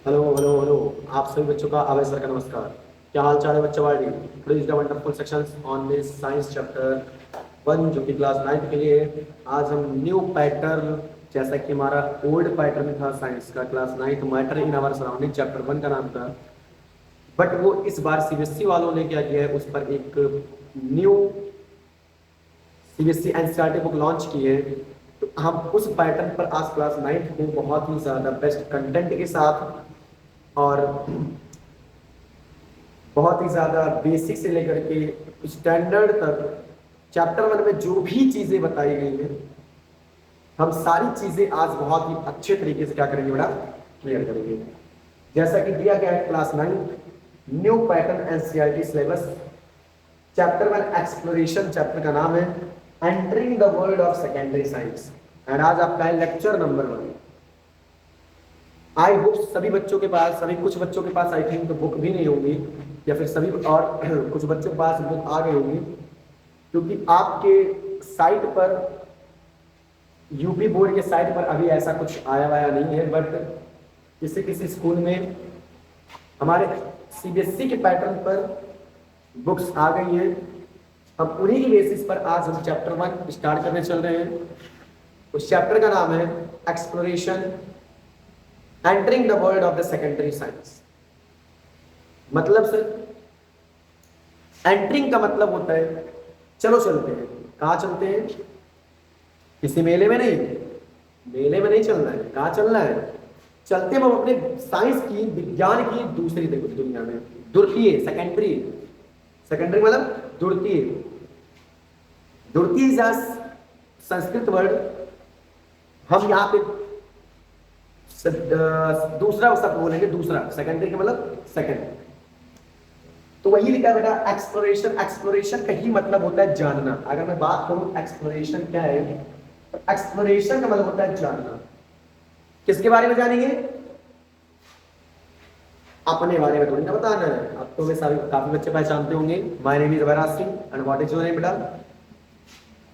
Hello hello hello. आप सभी बच्चों का अभय सर का नमस्कार। क्या हाल चाल है बच्चों? वाली today is the wonderful sections on this science chapter 1 जो कि क्लास 9 के लिए है। आज हम न्यू पैटर्न, जैसा कि हमारा ओल्ड पैटर्न था साइंस का class 9 matter in our surrounding chapter 1 का नाम था। बट वो इस बार सीबीएसई वालों ने क्या किया है, उस पर एक new CBSE NCERT book launch की है। तो हम उस पैटर्न पर आज क्लास 9 को बहुत ही ज़्यादा बेस्ट कंटेंट के साथ और बहुत ही ज़्यादा बेसिक से लेकर के स्टैंडर्ड तक चैप्टर 1 में जो भी चीज़ें बताई गई हैं, हम सारी चीज़ें आज बहुत ही अच्छे तरीके से क्या करेंगे बेटा, क्लियर करेंगे। जैसा कि दिया गया है class 9 new pattern NCERT syllabus chapter 1 exploration, chapter का नाम है entering the world of secondary science. And आज आपका है लेक्चर नंबर 1। आई होप सभी बच्चों के पास, सभी कुछ बच्चों के पास आई थिंक तो बुक भी नहीं होगी, या फिर सभी और कुछ बच्चों के पास बुक आ गई होगी, क्योंकि आपके साइट पर, यूपी बोर्ड के साइट पर अभी ऐसा कुछ आया वाया नहीं है। बट किसी किसी स्कूल में हमारे सीबीएसई के पैटर्न पर बुक्स आ गई हैं। हम उन्हीं की बेसिस पर आज हम चैप्टर 1 स्टार्ट करने चल रहे हैं। उस चैप्टर का नाम है exploration entering the world of the secondary science. मतलब सर, एंटरिंग का मतलब होता है चलो चलते हैं। कहाँ चलते हैं? किसी मेले में नहीं, मेले में नहीं चलना है। कहाँ चलना है? चलते हैं हम अपने साइंस की, विज्ञान की दूसरी दुनिया में, द्वितीय, सेकेंडरी। सेकेंडरी मतलब द्वितीय। द्वितीय संस्कृत वर्ड हम यहाँ पे दूसरा शब्द बोलेंगे, दूसरा। सेकेंडरी का मतलब सेकंड। तो वही लिखा है बेटा एक्सप्लोरेशन। एक्सप्लोरेशन का ही मतलब होता है जानना। अगर मैं बात करूं एक्सप्लोरेशन क्या है, तो एक्सप्लोरेशन का मतलब होता है जानना। किसके बारे में जानेंगे? अपने बारे में थोड़ी ना बताना है। अब तो मैं सभी काफी बच्चे पहचानते होंगे। My name is Abhayraj Singh and what is your name बेटा?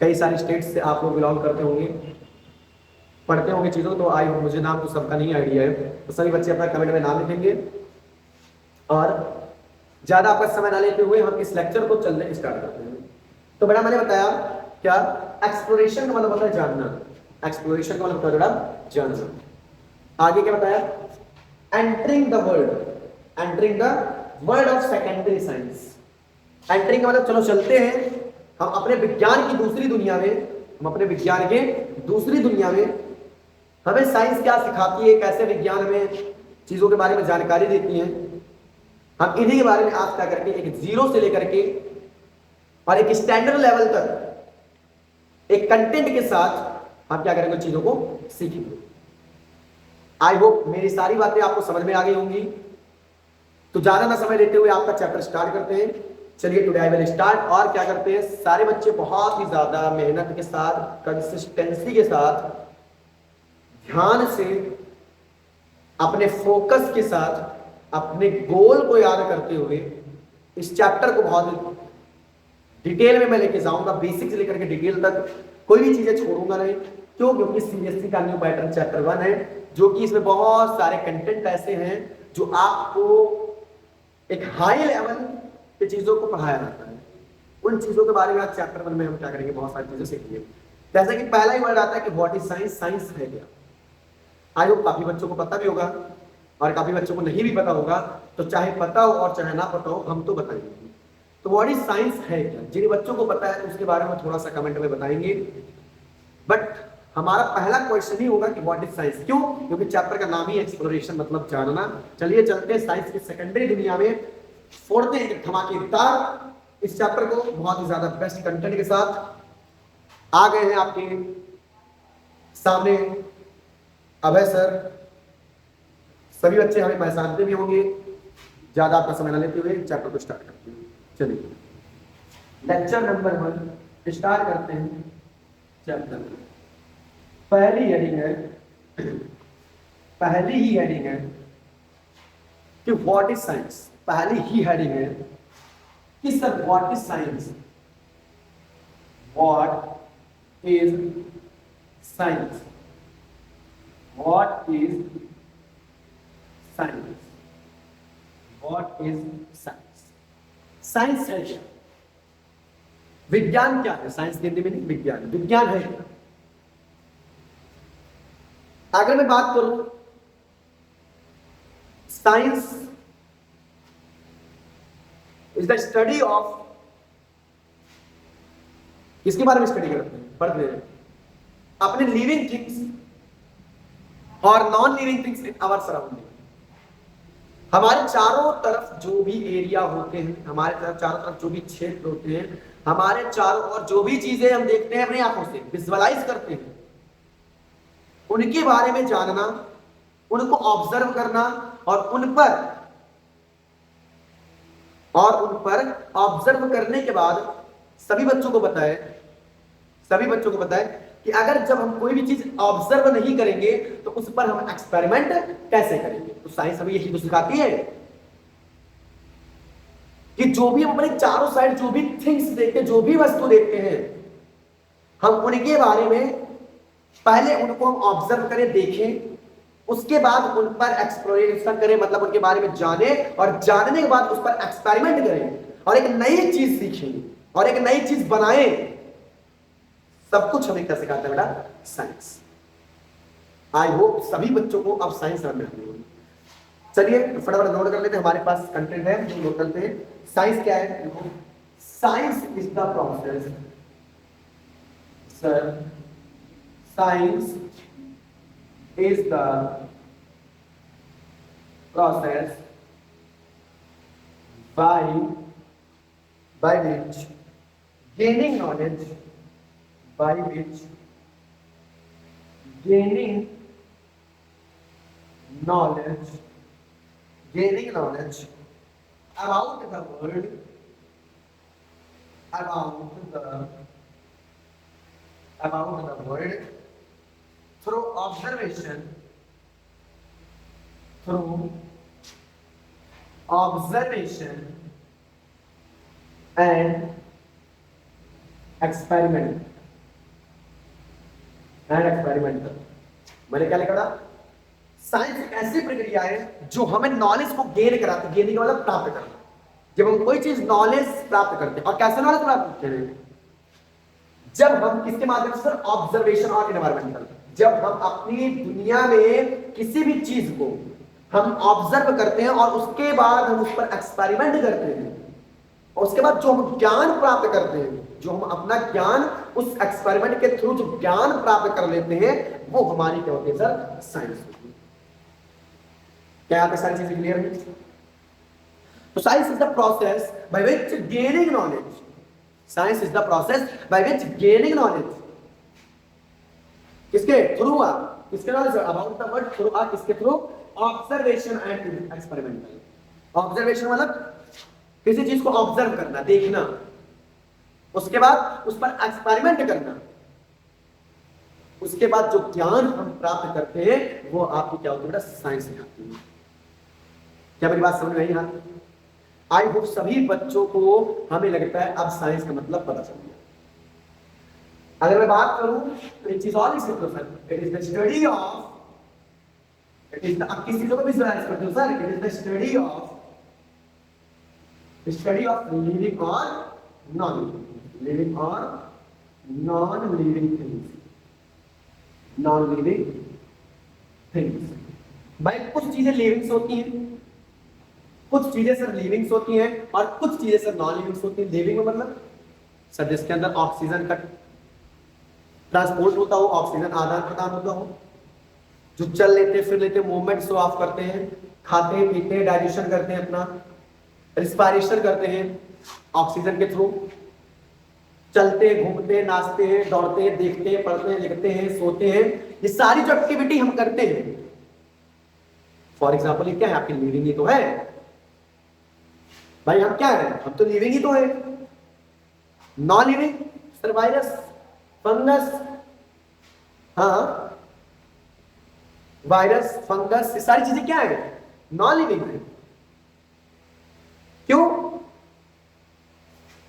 कई सारी स्टेट्स से आप लोग बिलोंग करते होंगे, पढ़ते होंगे चीजों। तो आई मुझे नाम तो सबका नहीं आइडिया है, तो सभी बच्चे अपना कमेंट में नाम लिखेंगे। और ज्यादा आपका समय ना लेते हुए हम इस लेक्चर को चलने स्टार्ट करते हैं। तो बेटा मैंने बताया क्या, एक्सप्लोरेशन का मतलब होता है जानना। एक्सप्लोरेशन का मतलब होता है बेटा जानना। आगे क्या बताया? Entering the world, entering the world of secondary science. Entering का मतलब चलो चलते हैं हम अपने विज्ञान की दूसरी दुनिया में। हम अपने विज्ञान के दूसरी दुनिया में, हमें साइंस क्या सिखाती है, कैसे विज्ञान में चीजों के बारे में जानकारी देती है, हम इन्हीं के बारे में आज क्या करके एक जीरो से लेकर के और एक स्टैंडर्ड लेवल तक एक कंटेंट के साथ हम क्या करेंगे, चीजों को सीखेंगे। आई होप मेरी सारी बातें आपको समझ में आ गई होंगी। तो ज्यादा ना समय लेते हुए आपका चैप्टर स्टार्ट करते हैं। चलिए टुडे आई विल स्टार्ट। और क्या करते हैं, सारे बच्चे बहुत ही ज्यादा मेहनत के साथ, कंसिस्टेंसी के साथ, ध्यान से, अपने फोकस के साथ, अपने गोल को याद करते हुए इस चैप्टर को बहुत डिटेल में मैं लेके जाऊंगा, बेसिक से लेकर के डिटेल तक। कोई भी चीजें छोड़ूंगा नहीं। क्यों? क्योंकि सीबीएसई का न्यू पैटर्न चैप्टर 1 है, जो कि इसमें बहुत सारे कंटेंट ऐसे हैं जो आपको एक हाई लेवल की चीजों को पढ़ाया जाता है। उन चीजों के बारे में आज चैप्टर 1 में हम क्या करेंगे, बहुत सारी चीजें सीखेंगे। जैसे कि पहला ही वर्ड आता है कि व्हाट इज साइंस। साइंस है क्या? आई होप काफी बच्चों को पता भी होगा और काफी बच्चों को नहीं भी पता होगा। तो चाहे पता हो और चाहे ना पता हो, हम तो बताएंगे। तो व्हाट इज साइंस है क्या? जिन बच्चों को पता है उसके बारे में थोड़ा सा कमेंट में बताएंगे। बट हमारा पहला क्वेश्चन ही होगा कि व्हाट इज साइंस। क्यों? क्योंकि चैप्टर का नाम ही एक्सप्लोरेशन, मतलब जानना। चलिए चलते हैं साइंस की सेकेंडरी दुनिया में, फोड़ते हैं धमाकेदार इस चैप्टर को बहुत ही ज्यादा बेस्ट कंटेंट के साथ। आ गए हैं आपके सामने अभय सर। सभी बच्चे हमें पहचानते भी होंगे। ज्यादा आपका समय न लेते हुए चैप्टर को स्टार्ट करते हैं। चलिए लेक्चर नंबर 1 स्टार्ट करते हैं। चैप्टर पहली हेडिंग है, पहली ही हेडिंग है कि व्हाट इज साइंस। पहली ही हेडिंग है कि sir what is science. What is science? What is science. What is science? Science है क्या? विज्ञान क्या है? साइंस के हिंदी में नहीं, विज्ञान। विज्ञान है क्या? अगर मैं बात करूं, science is the study of, किसके बारे में स्टडी करते हैं, पढ़ते हैं? अपने लिविंग थिंग्स और non living things in our surrounding. हमारे चारों तरफ जो भी एरिया होते हैं, हमारे चारों तरफ जो भी क्षेत्र होते हैं, हमारे चारों ओर जो भी चीजें हम देखते हैं अपनी आंखों से, विजुअलाइज करते हैं, उनके बारे में जानना, उनको ऑब्जर्व करना और उन पर ऑब्जर्व करने के बाद सभी बच्चों को पता है कि अगर जब हम कोई भी चीज ऑब्जर्व नहीं करेंगे तो उस पर हम एक्सपेरिमेंट कैसे करेंगे। तो साइंस हमें यही तो सिखाती है कि जो भी हम अपने चारों साइड जो भी थिंग्स देखते हैं, जो भी वस्तु देखते हैं, हम उनके बारे में पहले उनको हम ऑब्जर्व करें, देखें, उसके बाद उन पर एक्सप्लोरेशन करें, मतलब उनके बारे में जाने, और जानने के बाद उस पर एक्सपेरिमेंट करें और एक नई चीज सीखें और एक नई चीज बनाएं। सब कुछ हमें क्या सिखाता है बेटा? साइंस। आई होप सभी बच्चों को अब साइंस समझ में आती होगी। चलिए फटाफट नोट कर लेते हैं, हमारे पास कंटेंट है जो नोट करते हैं। साइंस क्या है? Science is the process, sir, science is the process by which gaining knowledge about the world, about the world through observation and experiment मैंने क्या लिखा? साइंस एक ऐसी प्रक्रिया है जो हमें नॉलेज को गेन कराती है। गेन का मतलब प्राप्त करना। जब हम कोई चीज नॉलेज प्राप्त करते हैं, और कैसे नॉलेज प्राप्त करते हैं? जब हम किसके माध्यम से? ऑब्जर्वेशन और एनवायरमेंटल। जब हम अपनी दुनिया में किसी भी चीज को हम ऑब्जर्व करते हैं और उसके बाद हम उस पर एक्सपेरिमेंट करते हैं, और उसके बाद जो हम ज्ञान प्राप्त करते हैं, जो हम अपना ज्ञान उस एक्सपेरिमेंट के थ्रू जो ज्ञान प्राप्त कर लेते हैं, वो हमारी क्या होती है सर? साइंस होती है। क्या यहाँ पे सारी चीजें क्लियर है? तो science is the process by which gaining knowledge. Science is the process by which gaining knowledge. किसके थ्रू? किसके knowledge? About the world through किसके through? Observation and experimental. Observation मतलब किसी चीज को ऑब्जर्व करना, देखना, उसके बाद उस पर एक्सपेरिमेंट करना, उसके बाद जो ज्ञान हम प्राप्त करते हैं वो आपकी क्या होती है बेटा? साइंस सिखाती है। क्या मेरी बात समझ में आई? हाँ, आई होप सभी बच्चों को हमें लगता है अब साइंस का मतलब पता चल गया। अगर मैं बात करूं तो एक चीज और लिख सकते हो sir, it is the study of, it is the, अब किस चीजों को विजुअलाइज करते हो sir? It is the study of living और नॉन लिविंग और non living things. Non living things भाई, कुछ चीजें लिविंग्स होती हैं, कुछ चीजें सर लिविंग्स होती हैं और कुछ चीजें सर नॉन लिविंग्स होती हैं। लिविंग में मतलब सर जिसके अंदर ऑक्सीजन का ट्रांसपोर्ट होता हो, ऑक्सीजन आदान प्रदान होता हो, जो चल लेते फिर लेते, मूवमेंट शो ऑफ करते हैं, खाते पीते, डाइजेशन करते हैं, अपना रिस्पायरेशन करते हैं ऑक्सीजन के थ्रू, चलते घूमते नाचते हैं, दौड़ते हैं, देखते हैं, पढ़ते हैं, लिखते हैं, सोते हैं, ये सारी जो एक्टिविटी हम करते हैं, फॉर एग्जाम्पल ये क्या है? आपकी लिविंग ही तो है भाई। हम क्या है? हम तो लिविंग ही तो है। Non living sir virus, fungus, हाँ वायरस, फंगस, ये सारी चीजें क्या है? नॉन लिविंग है। क्यों?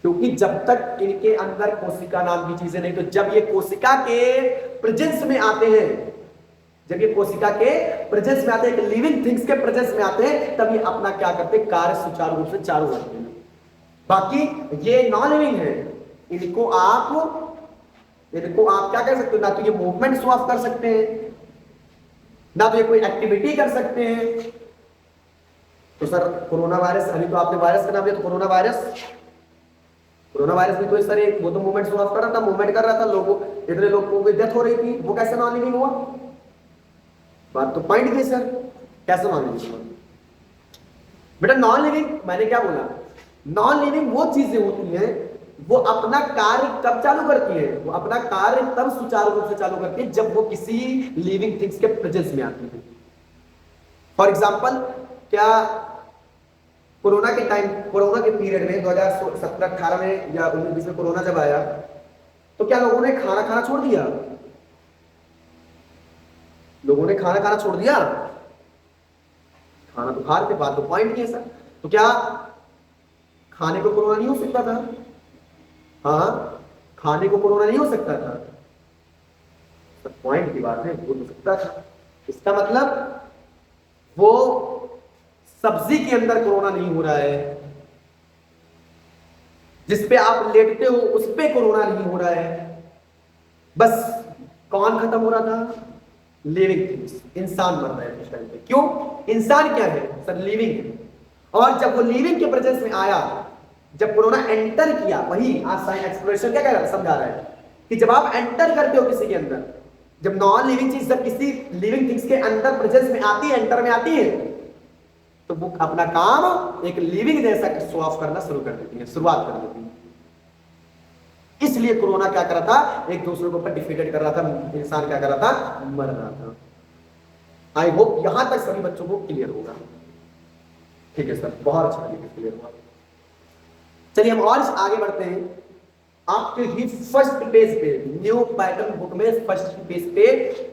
क्योंकि जब तक इनके अंदर कोशिका नाम की चीजें नहीं, तो जब ये कोशिका के प्रेजेंस में आते हैं, जब ये कोशिका के प्रेजेंस में आते हैं, एक लिविंग थिंग्स के प्रेजेंस में आते हैं, तब ये अपना क्या करते हैं, कार्य सुचारू रूप से चालू करते हैं। बाकी ये नॉन लिविंग है, इनको आप क्या कर सकते हो, ना तो ये मूवमेंट शो ऑफ कर सकते हैं, ना तो ये कोई एक्टिविटी कर सकते हैं। तो सर कोरोना वायरस, अभी तो आपने वायरस का नाम लिया, तो कोरोना वायरस भी तो सर एक वो तो मूवमेंट शो ऑफ कर रहा था, मूवमेंट कर रहा था, लोगों इतने लोगों की डेथ हो रही थी, वो कैसे नॉन लिविंग हुआ? बात तो पॉइंट की सर, कैसे नॉन लिविंग हुआ? बेटा नॉन लिविंग मैंने क्या बोला, नॉन लिविंग वो चीजें होती हैं वो अपना कार्य कब चालू करती है, वो अपना कार्य तब सुचारू रूप से चालू करती है जब वो किसी लिविंग थिंग्स के प्रेजेंस में आती है। फॉर एग्जाम्पल, क्या कोरोना के टाइम, कोरोना के पीरियड में 2017-18 में या 19-20 में कोरोना जब आया, तो क्या लोगों ने खाना खाना छोड़ दिया? लोगों ने खाना खाना छोड़ दिया? खाना तो खा रहे थे, बात तो पॉइंट नहीं है सर। तो क्या खाने को कोरोना नहीं हो सकता था? हाँ, खाने को कोरोना नहीं हो सकता था, सर पॉइंट की बात है, हो तो सकता था। इसका मतलब वो सब्जी के अंदर कोरोना नहीं हो रहा है, जिसपे आप लेटते हो उस पे कोरोना नहीं हो रहा है, बस कौन खत्म हो रहा था? लिविंग थिंग्स, इंसान मर रहा है उस टाइम पे। क्यों? इंसान क्या है सर? लिविंग है। और जब वो लिविंग के प्रेजेंस में आया, जब कोरोना एंटर किया, वही आज साइंस एक्सप्लोरेशन क्या कह रहा है, समझा रहा है कि जब आप एंटर करते हो किसी के अंदर, जब नॉन लिविंग चीज जब किसी लिविंग थिंग्स के अंदर प्रेजेंस में आती है, एंटर में आती है, तो वो अपना काम एक लिविंग जैसा शो ऑफ करना शुरू कर देती है, शुरुआत कर देती है। इसलिए कोरोना क्या कर रहा था, एक दूसरे के ऊपर डिफीटेड कर रहा था, इंसान क्या कर रहा था, मर रहा था। आई होप यहां तक सभी बच्चों को क्लियर होगा। ठीक है सर, बहुत अच्छा क्लियर हुआ। चलिए हम और आगे बढ़ते हैं। आपके ही फर्स्ट पेज पे, न्यू पैटर्न बुक में फर्स्ट पेज पे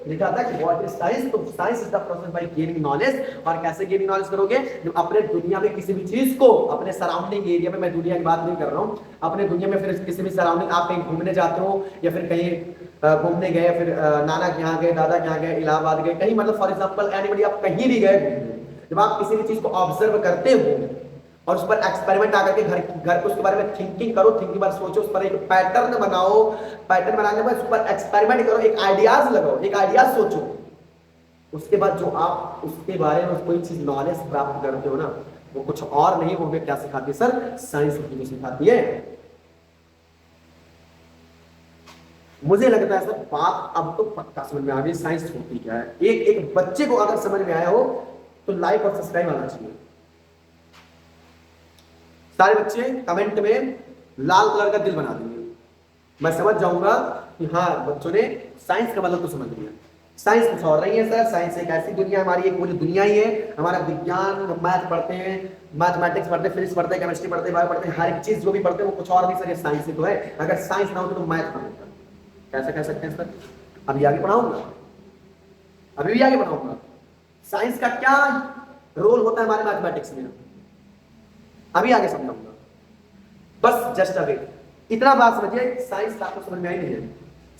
लिखा था कि व्हाट इज साइंस। तो science is the process bye gaining knowledge. और कैसे गेनिंग नॉलेज करोगे? जब अपने दुनिया में किसी भी चीज को, अपने सराउंडिंग एरिया में, मैं दुनिया की बात नहीं कर रहा हूँ, अपने दुनिया में फिर किसी भी सराउंडिंग, आप कहीं घूमने जाते हो या फिर कहीं घूमने गए, फिर नाना के यहाँ गए, दादा के यहाँ गए, इलाहाबाद गए, कहीं मतलब फॉर एग्जाम्पल एनीबडी, आप कहीं भी गए घूमने, जब आप किसी भी चीज को ऑब्जर्व करते हो और उस पर एक्सपेरिमेंट आकर के घर को उसके बारे में थिंकिंग करो, थिंकिंग बार सोचो, उस पर एक पैटर्न बनाओ, पैटर्न बनाने के बाद उस पर एक्सपेरिमेंट करो, एक आइडियाज लगाओ, एक आइडियाज सोचो, उसके बाद जो आप उसके बारे में कोई चीज नॉलेज प्राप्त करते हो ना, वो कुछ और नहीं, वो हमें क्या सिखाती है सर? साइंस हमें सिखाती है। मुझे लगता है सर बात अब तो पक्का समझ में आ गई साइंस होती क्या है। एक बच्चे को अगर समझ में आया हो तो लाइक और सब्सक्राइब आना चाहिए। सारे बच्चे कमेंट में लाल कलर का दिल बना देंगे, मैं समझ जाऊंगा कि हाँ बच्चों ने साइंस का मतलब तो समझ लिया। साइंस कुछ और नहीं है सर, साइंस एक ऐसी दुनिया, हमारी एक पूरी दुनिया ही है। हमारा विज्ञान, मैथ पढ़ते हैं, मैथमेटिक्स पढ़ते हैं, फिजिक्स पढ़ते हैं, केमिस्ट्री पढ़ते हैं, बायो पढ़ते हैं, हर एक चीज जो भी पढ़ते हैं वो कुछ और नहीं सर, ये साइंस ही तो है। अगर साइंस ना होती तो मैथ ना होता। कैसे कह सकते हैं सर? अभी आगे पढ़ाऊंगा, अभी भी आगे पढ़ाऊंगा साइंस का क्या रोल होता है हमारे मैथमेटिक्स में, अभी आगे समझाऊंगा। बस जस्ट अ वेट। इतना बात समझिए, साइंस आपको समझ में आई नहीं है।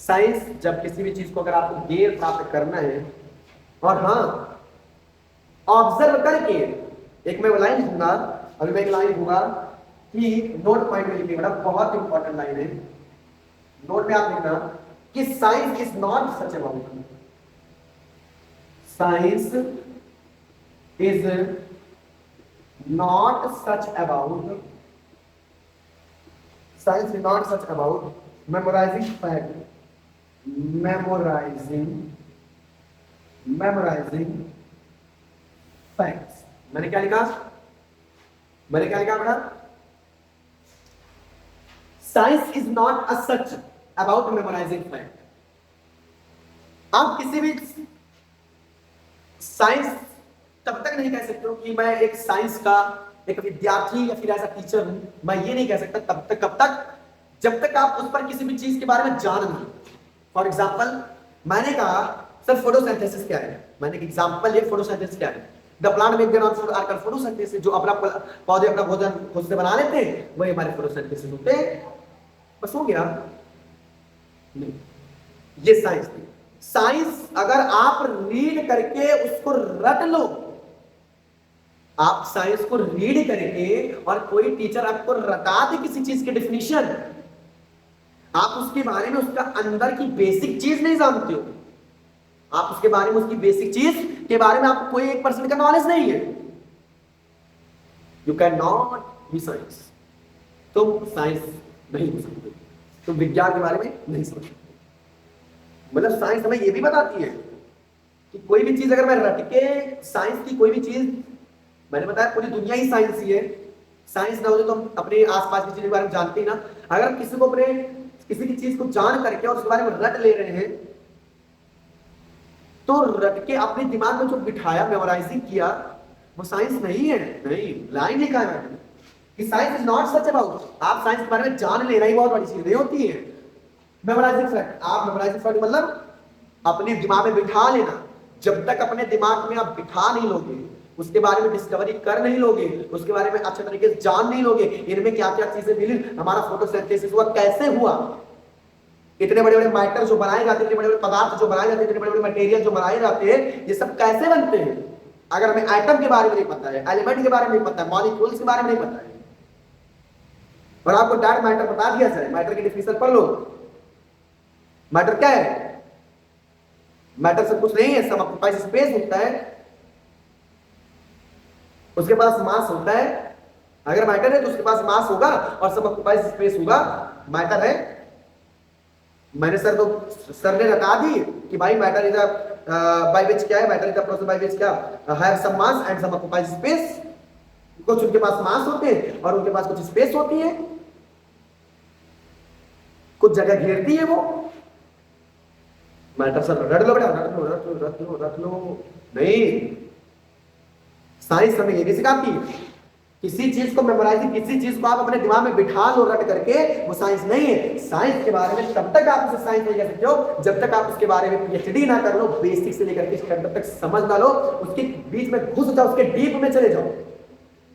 साइंस जब किसी भी चीज को अगर आपको ज्ञान प्राप्त करना है, और हाँ ऑब्जर्व करके, एक मैं लाइन लिखूंगा, अभी मैं एक लाइन लिखूंगा कि नोट पॉइंट में लिखिएगा, बहुत इंपॉर्टेंट लाइन है, नोट में आप लिखना कि science is not such about, science is not such about, science is not such about memorizing fact, memorizing facts। मैंने क्या लिखा बेटा? Science is not a such about memorising fact. आप किसी भी साइंस तब तक नहीं कह सकते हो कि मैं एक साइंस का एक विद्यार्थी या फिर एज अ टीचर हूं, मैं ये नहीं कह सकता तब तक, कब तक? जब तक आप उस पर किसी भी चीज के बारे में जान नहीं। फॉर एग्जाम्पल मैंने कहा सर फोटोसिंथेसिस क्या है, मैंने एक एग्जाम्पल लिया, फोटोसिंथेसिस क्या है? The plant make their own food are called photosynthesis. जो अपना पौधे अपना भोजन खुद से बना लेते हैं वही हमारे फोटोसिंथेसिस होते हैं। बस हो गया नहीं, ये साइंस थी। साइंस अगर आप रीड करके उसको रट लो, आप साइंस को रीड करके और कोई टीचर आपको रटा दे किसी चीज की डेफिनेशन, आप उसके बारे में उसका अंदर की बेसिक चीज नहीं जानते हो, आप उसके बारे में उसकी बेसिक चीज के बारे में आपको कोई 1% का नॉलेज नहीं है, you can not be science. तुम साइंस नहीं हो सकते, तुम विज्ञान के बारे में नहीं समझ सकते। मतलब साइंस हमें यह भी बताती है कि कोई भी चीज अगर मैं रट के, साइंस की कोई भी चीज, मैंने बताया पूरी दुनिया ही साइंस ही है, साइंस ना हो तो हम अपने आसपास की चीज के बारे में जानते ही ना। अगर किसी को अपने किसी की चीज को जान करके और उसके बारे में रट ले रहे हैं, तो रट के अपने दिमाग में जो बिठाया, मेमोराइजिंग किया, वो साइंस नहीं है। नहीं, लाइन लिखा है मैंने कि science is not such about, आप साइंस के बारे में जान लेना ही बहुत बड़ी चीज नहीं होती है। मेमोराइजिंग फैक्ट, आप मेमोराइजिंग फैक्ट मतलब अपने दिमाग में बिठा लेना। जब तक अपने दिमाग में आप बिठा नहीं लोगे, उसके बारे में डिस्कवरी कर नहीं लोगे, उसके बारे में अच्छे तरीके से जान नहीं लोगे, इनमें क्या क्या चीजें मिली, हमारा फोटोसिंथेसिस हुआ, कैसे हुआ, इतने बड़े बड़े मैटर जो बनाए जाते हैं, इतने बड़े बड़े पदार्थ जो बनाए जाते हैं, इतने बड़े बड़े मटेरियल जो बनाए जाते हैं, ये सब कैसे बनते हैं। अगर हमें एटम के बारे में नहीं पता है, एलिमेंट के बारे में नहीं पता है, मॉलिक्यूल्स के बारे में नहीं पता है, और आपको डार्क मैटर बता दिया जाए, मैटर की डिफिनेशन पढ़ लो। मैटर क्या है? मैटर सब कुछ नहीं है, सब आपके पास स्पेस होता है, उसके पास मास होता है। अगर मैटर है तो उसके पास मास होगा और सब आपके पास स्पेस होगा। मैटर है, मैंने सर ने बता दी कि भाई मैटर इज बाय विच क्या है, matter is the process by which क्या have some mass and some occupies space. कुछ उनके पास मास होते हैं और उनके पास कुछ स्पेस होती है, कुछ जगह घेरती है वो। मैटर सर रट लो बेटा, रट लो रट लो रट लो रट लो, नहीं। साइंस हमें ये भी सिखाती है, किसी चीज को मेमोराइज, किसी चीज को आप अपने दिमाग में बिठा लो रट करके, वो साइंस नहीं है। साइंस के बारे में तब तक आप उसे साइंस नहीं कह सकते हो जब तक आप उसके बारे में पीएचडी ना कर लो, बेसिक से लेकर के स्टैंडर्ड तक समझ ना लो, उसके बीच में घुस जाओ, उसके डीप में चले जाओ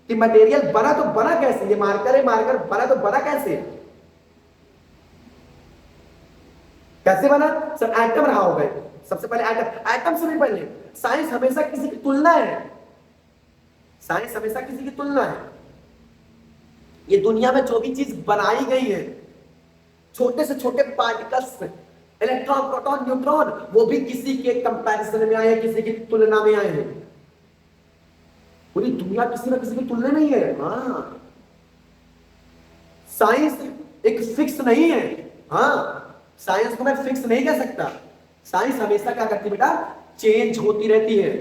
कि मटेरियल बना तो बना कैसे, ये मार्कर है, मार्कर बना तो बना कैसे, कैसे बना सर? एटम रहा होगा सबसे पहले, एटम, एटम से भी पहले। साइंस हमेशा किसी की तुलना है, साइंस हमेशा किसी की तुलना है। ये दुनिया में जो भी चीज बनाई गई है, छोटे से छोटे पार्टिकल्स, इलेक्ट्रॉन, प्रोटॉन, न्यूट्रॉन, वो भी किसी के कंपैरिजन में आए हैं, किसी की तुलना में आए हैं। पूरी दुनिया किसी ना किसी की तुलना में ही है। हाँ, साइंस एक फिक्स नहीं है। हाँ, साइंस को मैं फिक्स नहीं कह सकता। साइंस हमेशा क्या करती है बेटा? चेंज होती रहती है।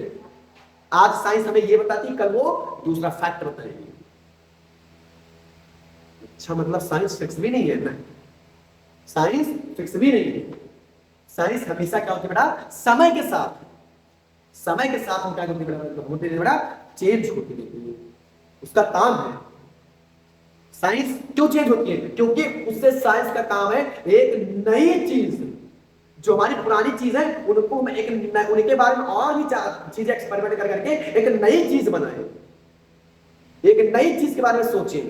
आज साइंस हमें ये बताती है, कल वो दूसरा फैक्ट बताएगी। अच्छा, मतलब साइंस फिक्स भी नहीं है ना? साइंस फिक्स भी नहीं है। साइंस हमेशा क्या होती है बेटा? समय के साथ, समय के साथ क्या होती है बेटा? चेंज होती रहती है, उसका काम है। साइंस क्यों चेंज होती है? क्योंकि उससे साइंस का काम है एक नई चीज, जो हमारी पुरानी चीज है उनको हम एक उनके बारे में और भी चीजें एक्सपेरिमेंट कर करके एक नई चीज बनाए, एक नई चीज के बारे में सोचें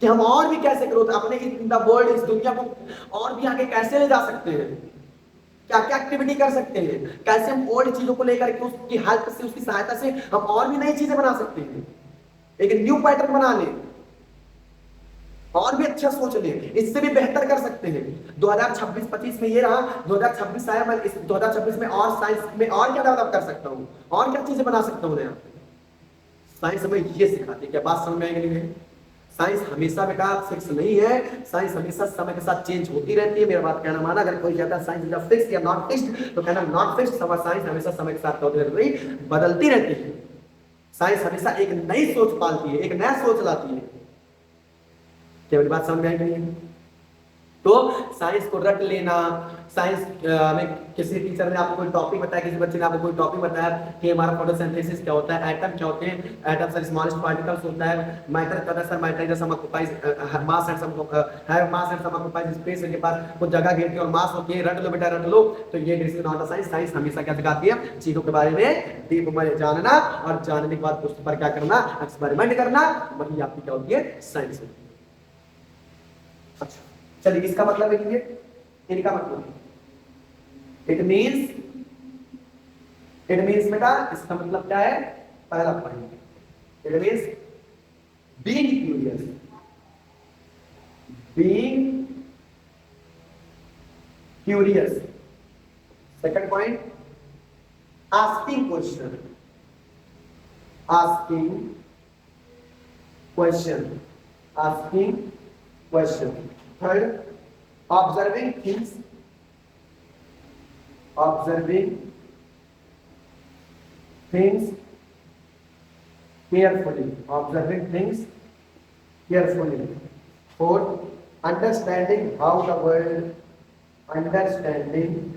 कि हम और भी कैसे ग्रोथ अपने इन द वर्ल्ड, इस दुनिया को और भी आगे कैसे ले जा सकते हैं, क्या क्या एक्टिविटी कर सकते हैं, कैसे हम ओल्ड चीजों को लेकर के उसकी हेल्प से, उसकी सहायता से हम और भी नई चीजें बना सकते हैं, एक न्यू पैटर्न बना लें, और भी अच्छा सोच ले, इससे भी बेहतर कर सकते हैं। 2026-25 में ये रहा, 2026 आया, मैं इस 2026 में और साइंस में और क्या डेवलप कर सकता हूँ, और क्या चीजें बना सकता हूँ। यहाँ साइंस हमें ये सिखाती है। क्या बात समझ में आएगी? नहीं? साइंस हमेशा बेटा फिक्स नहीं है, साइंस हमेशा समय के साथ चेंज होती रहती है। मेरा बात कहना माना, अगर कोई कहता है साइंस इज फिक्स या नॉट फिक्स्ड, तो कहना नॉट फिक्स्ड। साइंस हमेशा समय के साथ बदलती रहती है। साइंस हमेशा एक नई सोच पालती है, एक नया सोच लाती है। क्या मेरी बात समझ में आई नहीं? तो साइंस को रट लेना, साइंस में किसी टीचर ने आपको कोई टॉपिक बताया, किसी बच्चे ने आपको कोई टॉपिक बताया कि हमारा फोटोसिंथेसिस क्या होता है, एटम क्या होते हैं, एटम सर स्मॉलेस्ट पार्टिकल्स होता है, मैटर क्या होता है sir, matter is some occupies mass and some occupies space, इनके पास कुछ जगह घेरती है और मास होती है, रट लो बेटा रट लो। तो ये discussion not a science. Science हमेशा क्या सिखाती है? चीजों के बारे में डीप में जानना, और जानने के बाद उस पर क्या करना? एक्सपेरिमेंट करना। वही आपकी क्या होती है? साइंस होती है। अच्छा चलिए, इसका मतलब है, इनका मतलब इट मीन्स इट मीन्स बेटा इसका मतलब क्या है, पहला point, it means being curious, being curious. Second point, asking question, asking question, asking question. Third, observing things, observing things carefully, observing things carefully. Fourth, understanding how the world, understanding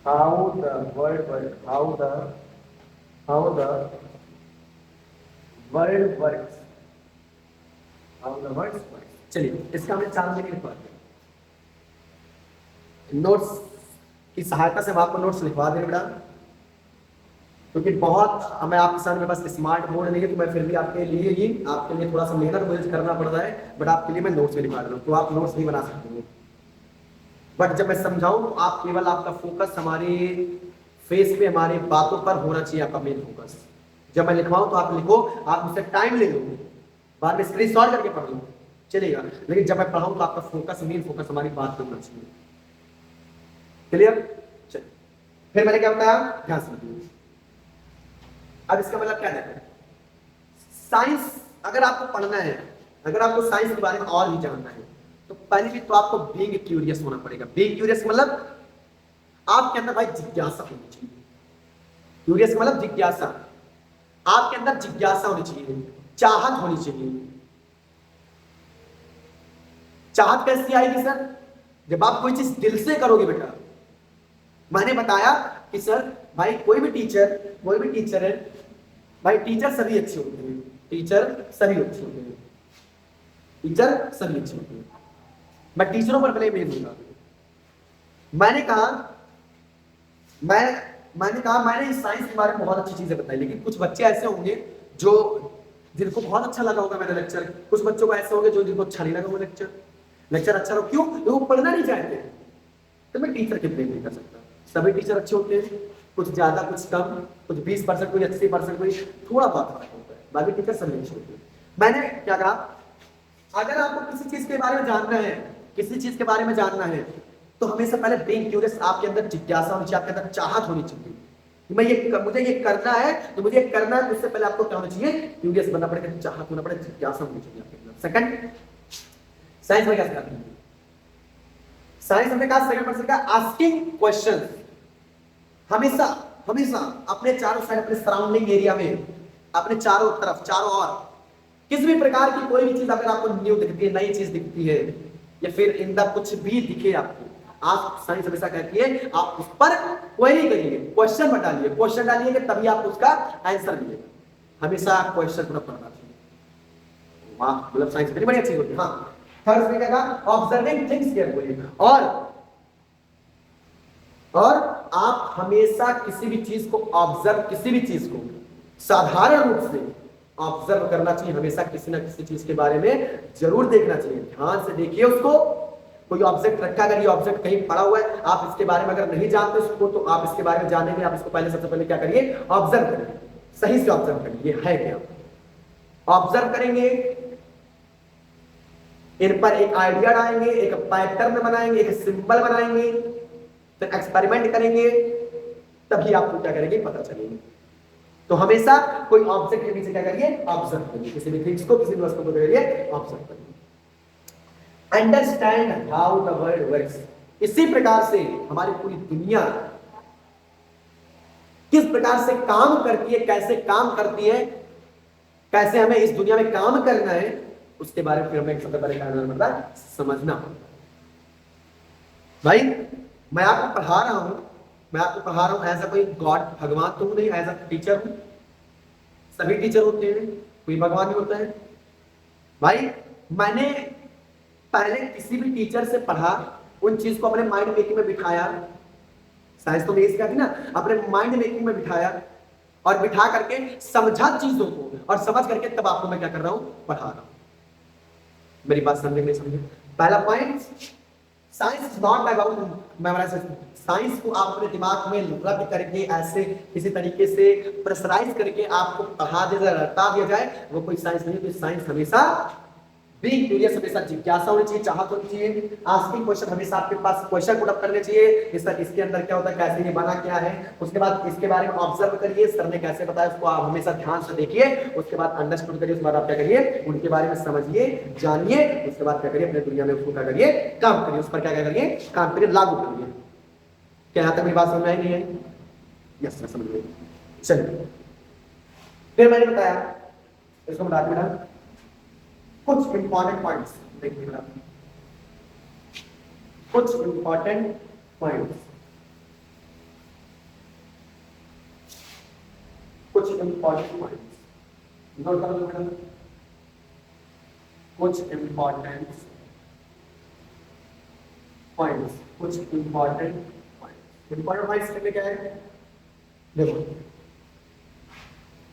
how the world works, how the world works, how the world works। चलिए इसका हमने 4 minute लिखवा दिया। Notes की सहायता से हम आपको नोट्स लिखवा देंगे बेटा, क्योंकि बहुत हमें आपके सामने मेरे पास स्मार्ट बोर्ड नहीं है, तो मैं फिर भी आपके लिए थोड़ा सा मेहनत मुझे करना पड़ रहा है, बट आपके लिए मैं नोट्स भी लिखवा रहा हूँ, तो आप नोट्स नहीं बना सकते हो। बट जब मैं समझाऊं तो आप केवल आपका फोकस हमारे फेस पे, हमारी बातों पर होना चाहिए, आपका मेन फोकस। जब मैं लिखवाऊं तो आप लिखो, आप मुझसे टाइम ले लो, बाद में स्क्रीनशॉट करके पढ़ लो चलेगा, लेकिन जब मैं पढ़ाऊं तो आपका फोकस, मेन फोकस हमारी बात पे होना चाहिए। क्लियर? चलिए फिर मैंने क्या बताया, ध्यान से। अब इसका मतलब क्या है, साइंस अगर आपको पढ़ना है, अगर आपको साइंस के बारे में और भी जानना है, तो पहले भी तो आपको बीइंग क्यूरियस होना पड़ेगा। बीइंग क्यूरियस मतलब आपके अंदर भाई जिज्ञासा होनी चाहिए। क्यूरियस मतलब जिज्ञासा, आपके अंदर जिज्ञासा होनी चाहिए, चाहत होनी चाहिए। चाहत कैसी आएगी सर, जब आप कोई चीज दिल से करोगे बेटा। मैंने बताया कि सर भाई कोई भी टीचर है भाई, टीचर सभी अच्छे होते हैं, टीचर सभी अच्छे होते हैं, मैं टीचरों पर ब्लेम नहीं दूंगा। मैंने कहा मैंने इस साइंस के बारे में बहुत अच्छी चीजें बताई, लेकिन कुछ बच्चे ऐसे होंगे जो जिनको बहुत अच्छा लगा होगा मेरा लेक्चर, कुछ बच्चों को ऐसे होंगे जो जिनको अच्छा नहीं लगा होगा लेक्चर अच्छा हो, क्यों? वो पढ़ना नहीं चाहते हैं। तो मैं टीचर के ब्लेम नहीं कर सकता, सभी टीचर अच्छे होते हैं, कुछ ज्यादा कुछ कम, कुछ 20%, कोई 80%, कोई थोड़ा बहुत फर्क होता है, बाकी टीचर सभी अच्छे होते हैं। मैंने क्या कहा, अगर आपको किसी चीज के बारे में जानना है, तो हमेशा पहले बीइंग क्यूरियस, आपके अंदर जिज्ञासा होनी चाहिए, आपके अंदर चाहत होनी चाहिए। मुझे ये करना है, तो उससे पहले आपको क्या होना चाहिए, क्यूरियस बनना पड़ेगा, चाहत होना पड़ेगा, जिज्ञासा होनी चाहिए आपके अंदर। सेकंड, साइंस में क्या सिखाते हैं, साइंस में कहा सेकंड पर्सन का आस्किंग क्वेश्चन। हमेशा अपने चारों साइड, अपने सराउंडिंग एरिया में, अपने चारों तरफ, चारों ओर किसी भी प्रकार की कोई भी चीज अगर आपको न्यू दिखती है, नई चीज दिखती है, या फिर इंदा कुछ भी दिखे आपको, आप साइंस हमेशा कहती है आप उस पर क्वेरी करिए, क्वेश्चन डालिए कि तभी आप उसका आंसर मिलेगा। हमेशा क्वेश्चन पूरा पढ़ना चाहिए। वाह, मतलब साइंस कितनी बढ़िया चीज होती है। हाँ, थर्ड में क्या कहा, ऑब्जर्विंग थिंग्स केयरफुली। और आप हमेशा किसी भी चीज को साधारण रूप से ऑब्जर्व करना चाहिए, हमेशा किसी ना किसी चीज के बारे में जरूर देखना चाहिए। ध्यान से देखिए उसको, कोई ऑब्जेक्ट रखा, अगर ये ऑब्जेक्ट कहीं पड़ा हुआ है, आप इसके बारे में अगर नहीं जानते उसको, तो आप इसके बारे में जानेंगे, आप इसको सबसे पहले क्या करिए, ऑब्जर्व करिए, सही से ऑब्जर्व करिए, है क्या, ऑब्जर्व करेंगे, इन पर एक आइडिया डालेंगे, एक पैटर्न बनाएंगे, एक सिंबल बनाएंगे, फिर एक्सपेरिमेंट करेंगे, तभी आपको क्या करेंगे, पता चलेगा। तो हमेशा कोई ऑब्जेक्ट के पीछे क्या करिए, ऑब्जर्व करिए, किसी भी थिंग्स को, किसी भी वस्तु को करिए, ऑब्जर्व करिए। Understand how the world works. इसी प्रकार से हमारी पूरी दुनिया किस प्रकार से काम करती है, कैसे काम करती है, कैसे हमें इस दुनिया में काम करना है, उसके बारे में फिर हमें सबसे पहले क्या मतलब समझना होगा। भाई मैं आपको पढ़ा रहा हूं, ऐसा कोई गॉड, भगवान तो हूं नहीं, एज अ टीचर हूं। सभी टीचर होते हैं, कोई भगवान नहीं होता है। भाई मैंने पहले किसी भी टीचर से पढ़ा, उन चीज को अपने माइंड मेकिंग में बिठाया, साइंस तो यही सिखाती ना, अपने माइंड मेकिंग में बिठाया, और बिठा करके समझा चीजों को, और समझ करके तब आपको मैं क्या कर रहा हूं, पढ़ा रहा हूं। मेरी बात समझे नहीं समझे? पहला point, science is not about memorisation. Science को आप अपने दिमाग में रट करके ऐसे किसी तरीके से प्रेशराइज करके आपको पढ़ा दिया जाए, रटा दिया जाए, वो कोई साइंस नहीं है। साइंस हमेशा बीइंग क्यूरियस, हमेशा जिज्ञासा होनी चाहिए, चाहत होनी चाहिए, आस्किंग क्वेश्चन, हमेशा आपके पास क्वेश्चन पुट अप करने चाहिए कि सर इसके अंदर क्या होता है, कैसे ये बना क्या है। उसके बाद इसके बारे में ऑब्जर्व करिए, सर ने कैसे बताया उसको आप हमेशा ध्यान से देखिए। उसके बाद अंडरस्टूड करिए, उसके बाद आप क्या करिए, उनके बारे में समझिए, जानिए। उसके बाद क्या करिए, अपने दुनिया में उसको क्या करिए, काम करिए, उस पर क्या करिए, काम करिए, लागू करिए। क्या यहाँ तक मेरी बात समझ में आई नहीं है? यस, समझ में। चलिए, फिर मैंने बताया इसको बता दिया कुछ इंपॉर्टेंट पॉइंट्स देखिए, कुछ इंपॉर्टेंट पॉइंट्स, कुछ इंपॉर्टेंट पॉइंट्स नोट कर लो मैडम। कुछ इंपॉर्टेंट पॉइंट्स, कुछ इंपॉर्टेंट पॉइंट्स। इंपॉर्टेंट पॉइंट्स में क्या है, देखो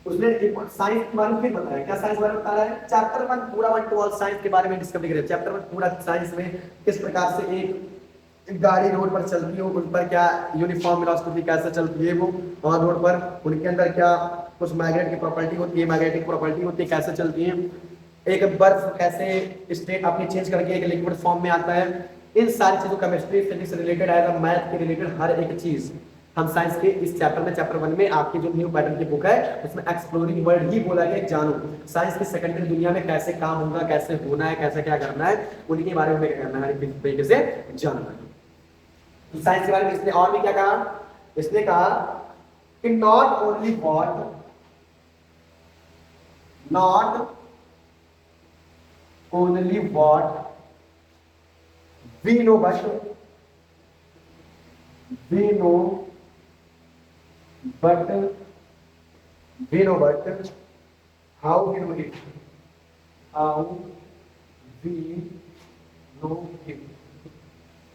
उसने साइंस के बारे में फिर बताया। क्या साइंस के बारे में बता रहा है? चैप्टर 1 पूरा 1 टू ऑल साइंस के बारे में डिस्कवरी करें। चैप्टर 1 पूरा साइंस में किस प्रकार से एक गाड़ी रोड पर चलती हो, उन पर क्या यूनिफॉर्म वेलोसिटी कैसे चलती है वो ऑन रोड पर, उनके अंदर क्या कुछ मैग्नेट की प्रॉपर्टी होती है, मैग्नेटिक प्रॉपर्टी होती है, कैसे चलती है, एक बर्फ कैसे स्टेट अपनी चेंज करके एक लिक्विड फॉर्म में आता है। इन सारी चीजों, केमिस्ट्री फिजिक्स रिलेटेड है, मैथ के रिलेटेड हर एक चीज हम साइंस के इस चैप्टर में, चैप्टर 1 में आपकी जो न्यू पैटर्न की बुक है उसमें एक्सप्लोरिंग वर्ल्ड ही बोला गया। जानो साइंस की सेकेंडरी दुनिया में कैसे काम होगा, कैसे होना है, कैसे क्या करना है, उनके बारे में क्या करना है, हर एक तरीके से जानना है। तो साइंस के बारे में इसने और भी क्या कहा? इसने कहा कि not only what we know, but how we know it,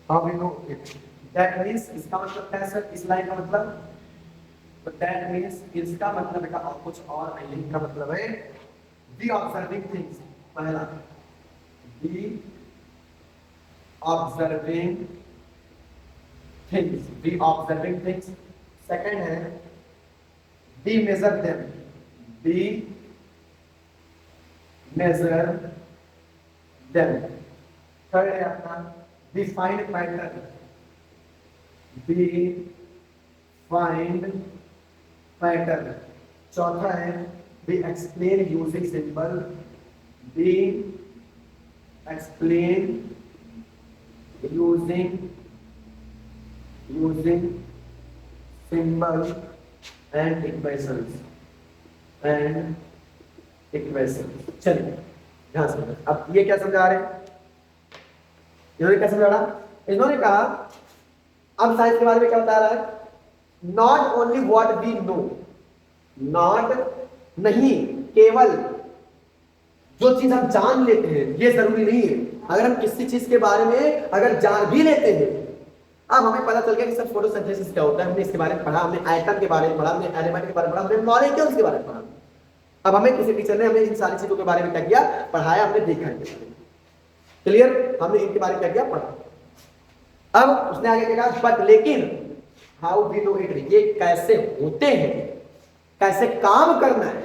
how we know it, that means इसका मतलब क्या है सर, इस लाइन का मतलब, तो that means इसका मतलब का और कुछ और नहीं, इनका मतलब है we observing things। पहला we observing things, सेकंड है we measure them, थर्ड है अपना we find pattern, चौथा है we explain using symbol, using symbol and equations, चलिए ध्यान से। अब ये क्या समझा रहे हैं, इन्होंने क्या समझा रहा? इन्होंने कहा अब साइंस के बारे में क्या बता रहा है, not only what we know, not नहीं केवल जो चीज हम जान लेते हैं ये जरूरी नहीं है। अगर हम किसी चीज के बारे में अगर जान भी लेते हैं, अब हमें पता चल गया कि सर फोटोसिंथेसिस क्या होता है, हमने इसके बारे में पढ़ा, हमने एटम के बारे में पढ़ा, हमने एलिमेंट के बारे में पढ़ा, हमने मॉलिक्यूल्स के बारे में पढ़ा। अब हमें किसी टीचर ने हमें इन सारी चीजों के बारे में क्या किया, पढ़ाया, हमने देखा है, क्लियर, हमने इनके बारे में क्या किया, पढ़ा। अब उसने आगे कहा बट लेकिन हाउ वी नो इट, ये कैसे होते हैं, कैसे काम करना है,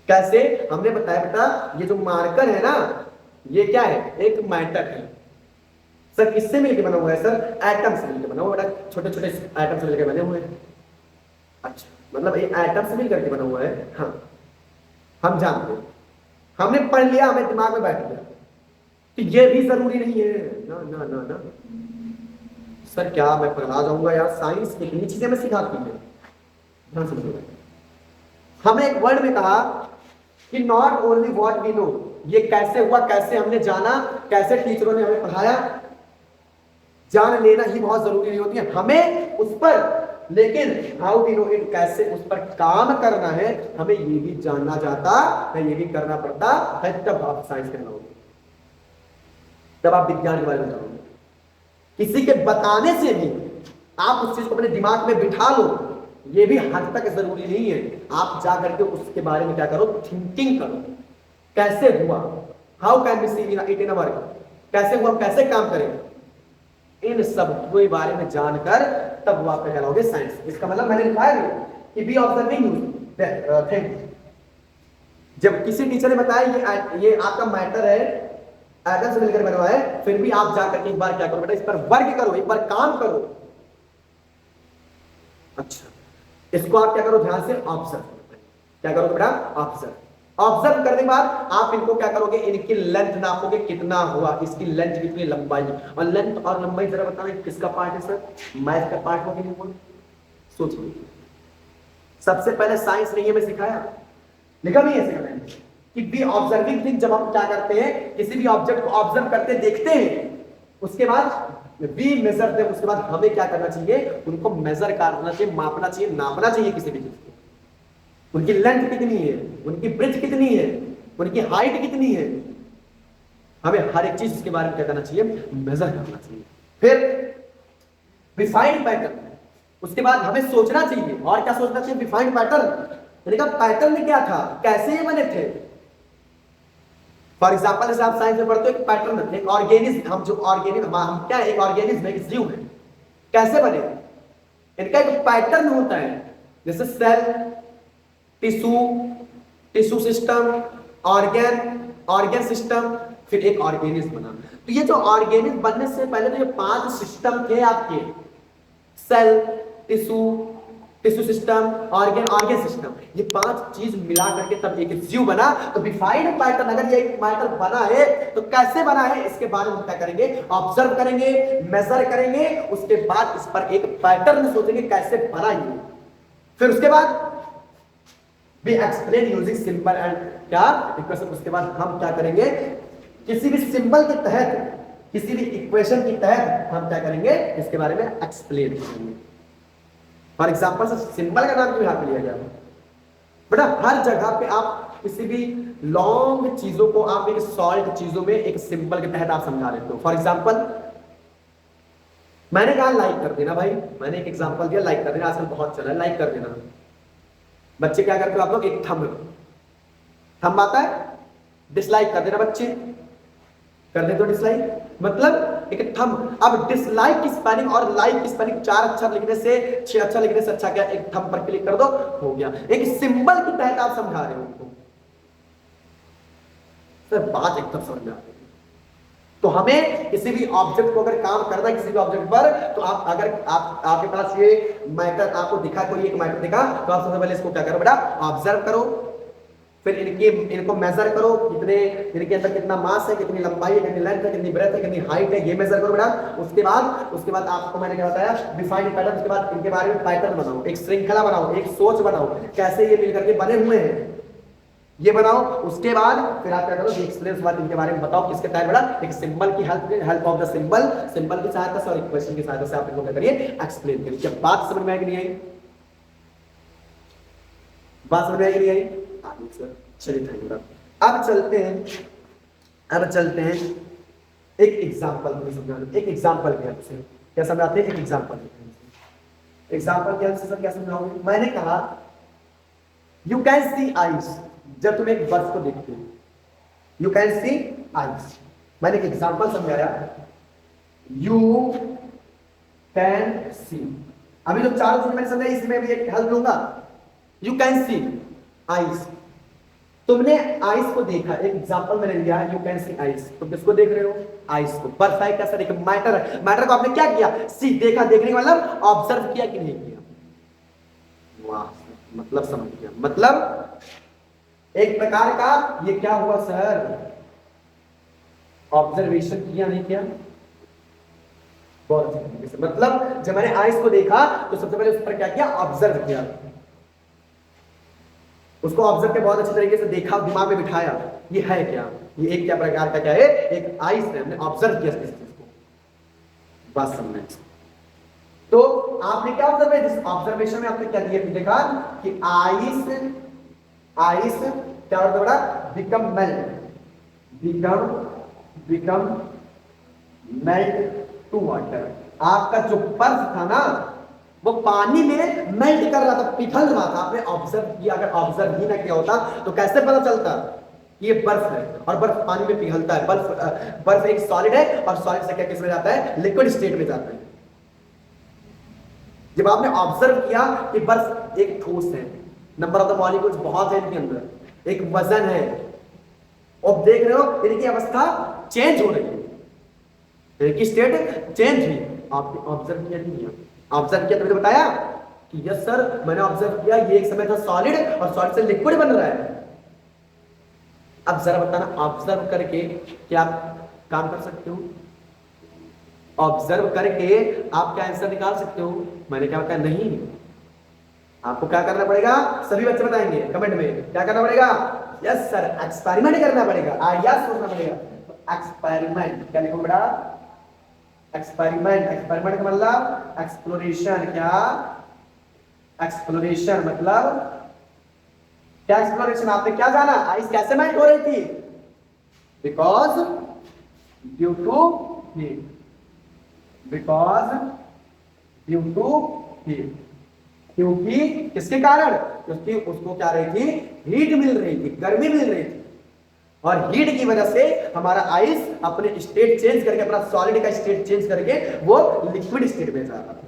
कैसे हमने बताया बेटा ये जो मार्कर है ना ये क्या है, एक मैटर है। सर किससे मिलकर बना हुआ है? सर एटम से मिलकर बना हुआ है, छोटे छोटे एटम से मिलकर बने हुए हैं। अच्छा, मतलब ये एटम से मिलकर के बना हुआ है। हाँ, हम जानते हैं, हमने पढ़ लिया, हमें दिमाग में बैठ गया कि ये भी जरूरी नहीं है। ना ना ना ना सर, क्या मैं पढ़ा जाऊंगा यार, साइंस इतनी चीजें मैं सिखाती है। ध्यान से सुनिए, हमें एक वर्ड में कहा कि not only what we know, ये कैसे हुआ, कैसे हमने जाना, कैसे टीचरों ने हमें पढ़ाया, जान लेना ही बहुत जरूरी नहीं होती है हमें उस पर, लेकिन हाउ वी नो इट, कैसे उस पर काम करना है, हमें ये भी जानना जाता है, ये भी करना पड़ता है, तब आप साइंस कहलाओगे, तब आप विज्ञान के बारे में जानोगे। किसी के बताने से भी आप उस चीज को अपने दिमाग में बिठा लो, ये भी हद तक जरूरी नहीं है। आप जा करके उसके बारे में क्या करो, थिंकिंग करो, कैसे हुआ, how can we see it in our कैसे हुआ, कैसे काम करेगा, इन सब के बारे में जानकर तब वो आपका कहलाओगे साइंस। इसका मतलब मैंने लिखा है कि बी ऑब्जर्विंग थिंग्स। जब किसी टीचर ने बताया ये आपका मैटर है, एटम से मिलकर बना हुआ है, फिर भी आप जाकर एक बार क्या करो बेटा, इस पर वर्क करो, एक बार काम करो। अच्छा, इसको आप क्या करो, ध्यान से ऑब्जर्व। क्या करो बेटा, ऑब्जर्व। ऑब्जर्व करने के बाद आप इनको क्या करोगे, इनकी लेंथ नापोगे, कितना हुआ, इसकी लेंथ कितनी, लंबाई। और लेंथ और लंबाई जरा बताना किसका पार्ट है सर, मैथ का पार्ट हो कि नहीं हुआ, सोचिए। सबसे पहले साइंस ने हमें सिखाया, लिखा नहीं है सिखाया कि बी ऑब्जर्विंग थिंग। जब हम क्या करते हैं, किसी भी ऑब्जेक्ट को ऑब्जर्व करते देखते हैं, उसके बाद बी मेजर थे, उसके बाद हमें क्या करना चाहिए, उनको मेजर करना चाहिए, मापना चाहिए, नापना चाहिए किसी भी चीज को। उनकी लेंथ कितनी है, उनकी ब्रेथ कितनी है, उनकी हाइट कितनी है, हमें हर एक चीज इसके बारे में क्या करना चाहिए, मेजर करना चाहिए। फिर डिफाइंड पैटर्न, उसके बाद हमें सोचना चाहिए। और क्या सोचना चाहिए, डिफाइंड पैटर्न, पैटर्न में क्या था, कैसे ये बने थे। फॉर एग्जाम्पल जैसे आप साइंस में पढ़ते हो, एक पैटर्न, एक ऑर्गेनिज्म, हम जो ऑर्गेनिज्म, हम क्या एक ऑर्गेनिज्म है, एक जीव है, कैसे बने, इनका एक पैटर्न होता है। जैसे cell, tissue system, organ system, फिर एक ऑर्गेनिज्म बना। तो ये जो ऑर्गेनिज्म बनने से पहले तो ये 5 सिस्टम थे आपके, cell, tissue system, organ system, ये 5 चीज मिला करके तब एक जीव बना। तो डिफाइंड पैटर्न, अगर ये एक मैटर बना है तो कैसे बना है, इसके बारे में हम क्या करेंगे, ऑब्जर्व करेंगे, मेजर करेंगे, उसके बाद इस पर एक पैटर्न सोचेंगे कैसे बना ये। फिर उसके बाद we explain using symbol and क्या इक्वेशन। उसके बाद हम क्या करेंगे, किसी भी सिंबल के तहत, किसी भी इक्वेशन के तहत हम क्या करेंगे, इसके बारे में एक्सप्लेन करेंगे। फॉर एग्जांपल सिंबल का नाम क्यों यहाँ पे लिया गया बेटा, हर जगह पे आप किसी भी लॉन्ग चीजों को आप एक सॉल्ट चीजों में एक सिंबल के तहत आप समझा देते हो। फॉर एग्जांपल मैंने कहा लाइक कर देना भाई, मैंने एक एग्जांपल दिया, लाइक कर देना, आजकल बहुत चला है लाइक कर देना। बच्चे क्या करते हो आप लोग, एक थंब आता है, डिसलाइक कर देना बच्चे, कर दे तो डिसलाइक, मतलब एक थंब। अब डिसलाइक की स्पेलिंग और लाइक की स्पेलिंग 4 अक्षर लिखने से 6 अक्षर लिखने से अच्छा क्या, एक थंब पर क्लिक कर दो, हो गया। एक सिंबल के तहत आप समझा रहे हो उनको, सर बात एकदम समझ में आ रही है। तो हमें किसी भी ऑब्जेक्ट को अगर काम करना है किसी भी ऑब्जेक्ट पर, तो आप अगर आपके पास ये मैटर आपको दिखा, कोई एक मैटर दिखा, तो आप सबसे पहले इसको क्या करो बेटा, ऑब्जर्व करो। फिर इनको मेजर करो, कितने इनके अंदर कितना मास है, कितनी लंबाई है, कितनी लेंथ है, कितनी ब्रेथ है, कितनी हाइट है, ये मेजर करो बेटा। उसके बाद आपको मैंने क्या बताया, डिफाइंड पैटर्न। उसके बाद इनके बारे में पैटर्न बनाओ, एक श्रृंखला बनाओ, एक सोच बनाओ, कैसे ये मिलकर के बने हुए हैं ये बनाओ। उसके बाद फिर आप क्या करो, एक्सप्लेन, उसके बाद इनके बारे में बताओ किसके तहत बेटा, एक सिंबल की हेल्प ऑफ द सिंबल की सहायता से और इक्वेशन की सहायता से आप इनको क्या करिए, एक्सप्लेन करिए। क्या बात समझ में आई कि नहीं आई, बात समझ में आई कि नहीं आई, सर चलिए थैंक यू। अब चलते हैं एक एग्जांपल को समझाने, एक एग्जांपल की हेल्प से क्या समझाते हैं, एक एग्जांपल की हेल्प से सर क्या समझाओगे। मैंने कहा यू कैन सी आइज, जब तुम एक बर्फ को देखते हो यू कैन सी आइज, मैंने एक एग्जांपल समझाया, यू कैन सी। अभी जो 4 चीज मैंने समझाई इसमें भी एक हेल्प लूंगा, यू कैन सी आइज, तुमने आइस को देखा, एक एग्जांपल मैंने लिया है, यू कैन सी आइस, तुम किसको देख रहे हो, आइस को। बर्फ है क्या सर, एक मैटर है, मैटर को आपने क्या किया, सी देखा, देखने का मतलब ऑब्जर्व किया कि नहीं किया, वाह मतलब समझ गया, मतलब एक प्रकार का ये क्या हुआ सर, ऑब्जर्वेशन किया नहीं किया, बहुत अच्छे से। मतलब जब मैंने आइस को देखा तो सबसे पहले उस पर क्या किया, ऑब्जर्व किया, उसको ऑब्जर्व के बहुत अच्छे तरीके से देखा, दिमाग में बिठाया, ये है क्या, ये एक क्या प्रकार का क्या है, एक आइस है, हमने ऑब्जर्व किया इस चीज को, बात समझना। तो आपने क्या ऑब्जर्व किया, जिस ऑब्जर्वेशन में आपने क्या दिया, देखा कि आइस क्या होता है बड़ा, बिकम मेल्ट टू वाटर। आपका जो बर्फ था ना वो पानी में मेल्ट कर रहा था, पिघल रहा था, आपने ऑब्जर्व किया। अगर ऑब्जर्व ही ना किया होता तो कैसे पता चलता ये बर्फ है और बर्फ पानी में पिघलता है। बर्फ एक सॉलिड है और सॉलिड से क्या किस में जाता है, लिक्विड स्टेट में जाता है। जब आपने ऑब्जर्व किया कि बर्फ एक ठोस है, नंबर ऑफ द मॉलिक्यूल्स बहुत है इनके अंदर, एक वजन है, और देख रहे हो इनकी अवस्था चेंज हो रही है, इनकी स्टेट चेंज हुई। आपने ऑब्जर्व किया नहीं किया? ऑब्जर्व किया तो मैंने बताया कि यस सर मैंने ऑब्जर्व किया, ये एक समय था सॉलिड और सॉलिड से लिक्विड बन रहा है। अब जरा बताना, ऑब्जर्व करके क्या आप काम कर सकते हो? ऑब्जर्व करके आप क्या आंसर निकाल सकते हो? मैंने क्या बताया, नहीं। आपको क्या करना पड़ेगा? सभी बच्चे बताएंगे कमेंट में, क्या करना पड़ेगा? यस सर एक्सपेरिमेंट करना पड़ेगा, आइडिया सोचना पड़ेगा। एक्सपेरिमेंट क्या लिखो बेटा? एक्सपेरिमेंट। एक्सपेरिमेंट का मतलब एक्सप्लोरेशन। क्या? एक्सप्लोरेशन मतलब क्या? एक्सप्लोरेशन। आपने क्या जाना? आइस कैसे मेल्ट हो रही थी? Because due to heat. Because due to heat. क्योंकि किसके कारण? क्योंकि उसको क्या रही थी? हीट मिल रही थी, गर्मी मिल रही थी, और हीट की वजह से हमारा आइस अपने स्टेट चेंज करके, अपना सॉलिड का स्टेट चेंज करके वो लिक्विड स्टेट में जा रहा था।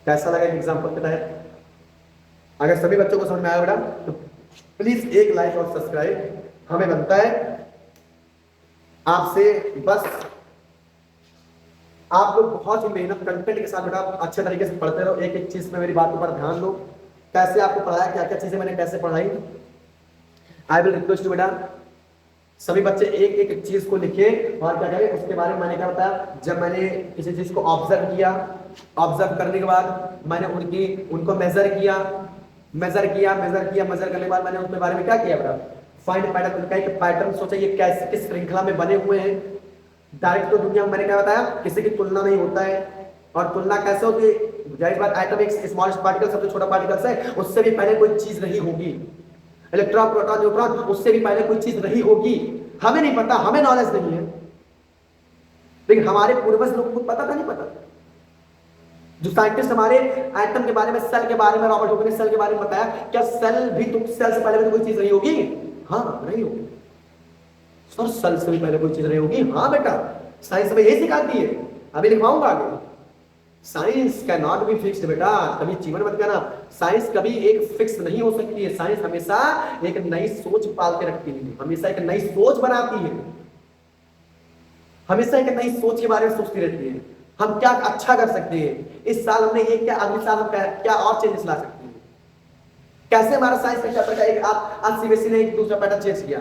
कैसा लगा एग्जांपल के तहत? अगर सभी बच्चों को समझ में आया बेटा तो प्लीज एक लाइक और सब्सक्राइब हमें बनता है आपसे। बस आप लोग बहुत ही मेहनत कंटेंट के साथ बेटा अच्छे तरीके से पढ़ते रहो, एक एक चीज में मेरी बातों पर ध्यान दो। कैसे आपको पढ़ाया, क्या क्या चीजें मैंने कैसे पढ़ाई। आई विल रिक्वेस्ट यू बेटा सभी बच्चे एक एक चीज को लिखे और क्या करें उसके बारे में। मैंने क्या बताया, जब मैंने किसी चीज को ऑब्जर्व किया, ऑब्जर्व करने के बाद मैंने उनको मेजर किया, मेजर करने के बाद मैंने उसके बारे में क्या किया बेटा, फाइंड पैटर्न। उनका एक पैटर्न सोचा, ये कैसे किस श्रृंखला में बने हुए हैं। डायरेक्ट तो दुनिया में मैंने क्या बताया, किसी की तुलना नहीं होता है। और तुलना कैसे होती है? जाहिर बात एटम एक स्मॉलेस्ट पार्टिकल, सबसे छोटा पार्टिकल है, उससे भी पहले कोई चीज रही होगी। इलेक्ट्रॉन, प्रोटॉन, न्यूट्रॉन, उससे भी पहले कोई चीज रही होगी। हमें नहीं पता, हमें नॉलेज नहीं है, लेकिन हमारे पूर्वज लोगों को पता था, नहीं पता। जो साइंटिस्ट हमारे एटम के बारे में, सेल के बारे में, रॉबर्ट हुक ने सेल के बारे में बताया, क्या सेल भी तुम सेल से पहले भी कोई चीज रही होगी? हाँ रही होगी सर, सेल से भी पहले कोई चीज रही होगी। हाँ बेटा, साइंस में यही सिखाती है, अभी लिखवाऊंगा आगे। Science can not be fixed बेटा, कभी जीवन मत कहना साइंस कभी एक फिक्स नहीं हो सकती है। साइंस हमेशा एक नई सोच पाल के रखती है, हमेशा एक नई सोच बनाती है, हमेशा एक नई सोच के बारे में सोचती रहती है। हम क्या अच्छा कर सकते हैं, इस साल हमने ये क्या, अगले साल हम क्या और चेंजेस ला सकते हैं। कैसे हमारा साइंस का चैप्टर का एक आज सीबीएसई ने एक दूसरा पैटर्न चेंज किया।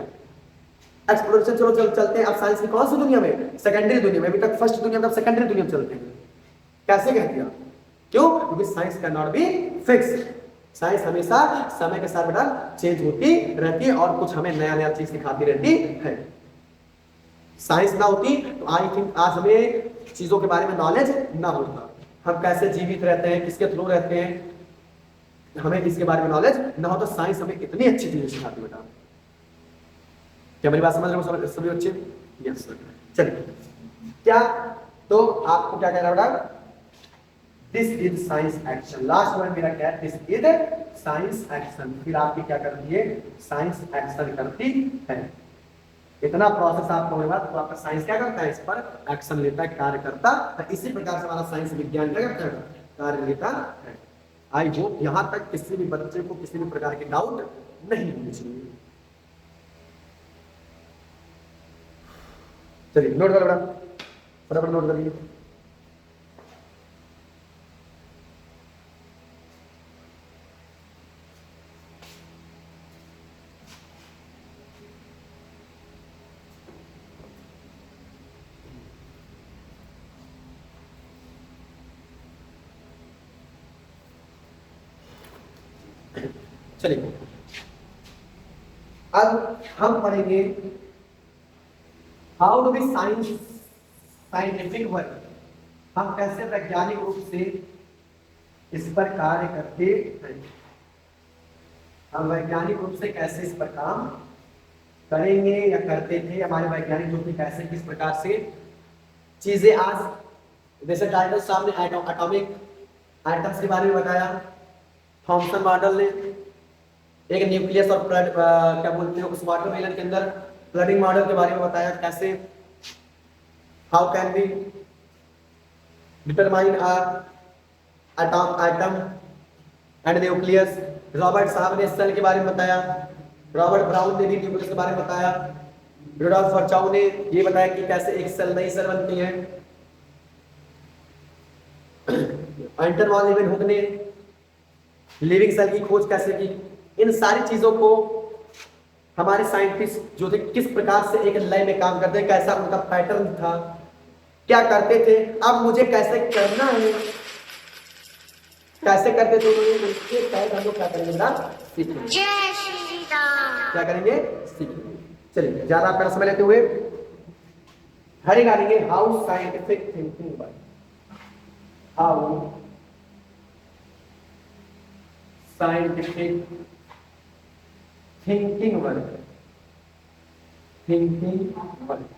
एक्सप्लोरेशन चलो चलते हैं अब साइंस की कौन सी दुनिया में? सेकेंडरी दुनिया में। अभी तक फर्स्ट दुनिया में, सेकेंडरी दुनिया में चलते हैं। कैसे कह दिया? क्यों? क्योंकि science can not be fix. Science हमेशा समय के साथ बेटा चेंज होती रहती है और कुछ हमें नया नया चीज सिखाती रहती है। साइंस ना होती तो आई थिंक आज हमें चीजों के बारे में नॉलेज ना होता। हम कैसे जीवित रहते हैं, किसके थ्रू रहते हैं, हमें इसके बारे में नॉलेज ना हो तो साइंस हमें इतनी अच्छी चीजें सिखाती बेटा। क्या मेरी बात समझ रहे हो सभी बच्चे? Yes sir. चलिए, क्या तो आपको क्या कहना बेटा? This is science action. Last one मेरा क्या है? This is science action. फिर आपकी क्या करती है? साइंस एक्शन करती है। इतना प्रोसेस आपको होने बाद तो आपका साइंस क्या करता है? इस पर एक्शन लेता है, कार्य करता है। इसी प्रकार से हमारा साइंस विज्ञान क्या करता है? कार्य लेता है। आई होप यहां तक किसी भी बच्चे को किसी भी प्रकार की डाउट नहीं होनी चाहिए। चलिए नोट कर बेटा, फटाफट नोट करिए। चलिए अब हम पढ़ेंगे how do be science scientific work. हम कैसे वैज्ञानिक रूप से इस पर कार्य करते हैं, हम वैज्ञानिक रूप से कैसे इस पर काम करेंगे या करते थे। हमारे वैज्ञानिक रूप में कैसे किस प्रकार से चीजें आज, जैसे टाइटल साहब ने एटॉमिक एटम्स के बारे में बताया, थॉमसन मॉडल ने एक न्यूक्लियस और क्या बोलते हैं उस वाटरमेलन के अंदर फ्लडिंग मॉडल के बारे में बताया, कैसे how can be determine atom and nucleus. Robert साहब ने सेल के बारे में बताया, रॉबर्ट ब्राउन ने भी न्यूक्लियस के बारे में बताया, रुडोल्फ फर्चाउ ने ये बताया कि कैसे एक सेल नई सेल बनती है, एंटन वॉन लीवेनहुक ने लिविंग सेल की खोज कैसे की। इन सारी चीजों को हमारे साइंटिस्ट जो थे किस प्रकार से एक लय में काम करते हैं, कैसा उनका पैटर्न था, क्या करते थे, अब मुझे कैसे करना है, कैसे करते थे उसके तहत हम लोग क्या करेंगे बेटा, सीखेंगे। जय श्री राम। क्या करेंगे, सीखेंगे। चलिए ज्यादा आपका समय लेते हुए हेडिंग डालेंगे, how scientific thinking work, how scientific thinking work, thinking work,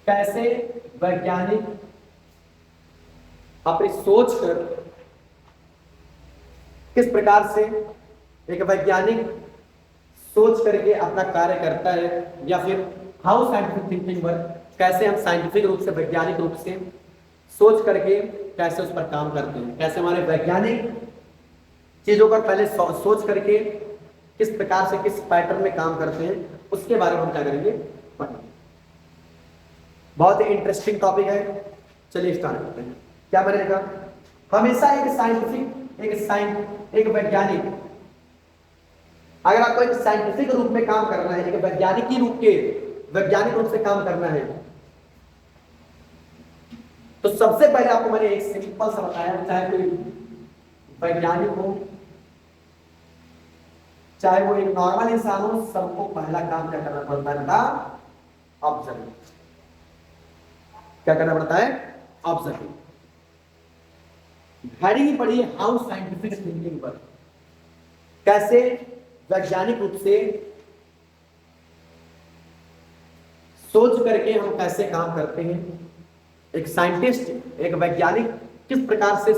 कैसे वैज्ञानिक अपनी सोच कर किस प्रकार से एक वैज्ञानिक सोच करके अपना कार्य करता है, या फिर हाउ साइंटिफिक थिंकिंग वर्क, कैसे हम साइंटिफिक रूप से वैज्ञानिक रूप से सोच करके कैसे उस पर काम करते हैं, कैसे हमारे वैज्ञानिक चीजों पर पहले सोच करके किस प्रकार से किस पैटर्न में काम करते हैं, उसके बारे में हम क्या करेंगे, पढ़ेंगे। बहुत ही इंटरेस्टिंग टॉपिक है। चलिए स्टार्ट करते हैं। क्या मैंने कहा, हमेशा एक साइंटिफिक एक वैज्ञानिक, अगर आपको एक साइंटिफिक रूप में काम करना है, एक वैज्ञानिक रूप से काम करना है, तो सबसे पहले आपको मैंने एक सिंपल सा बताया, चाहे कोई वैज्ञानिक हो चाहे वो एक नॉर्मल इंसान हो, सबको पहला काम क्या करना पड़ता है बेटा, ऑब्जर्व। क्या करना पड़ता है, ऑब्जर्व। हेडिंग पढ़िए, हाउ साइंटिफिक थिंकिंग वर्क, कैसे वैज्ञानिक रूप से सोच करके हम कैसे काम करते हैं। एक साइंटिस्ट, एक वैज्ञानिक किस प्रकार से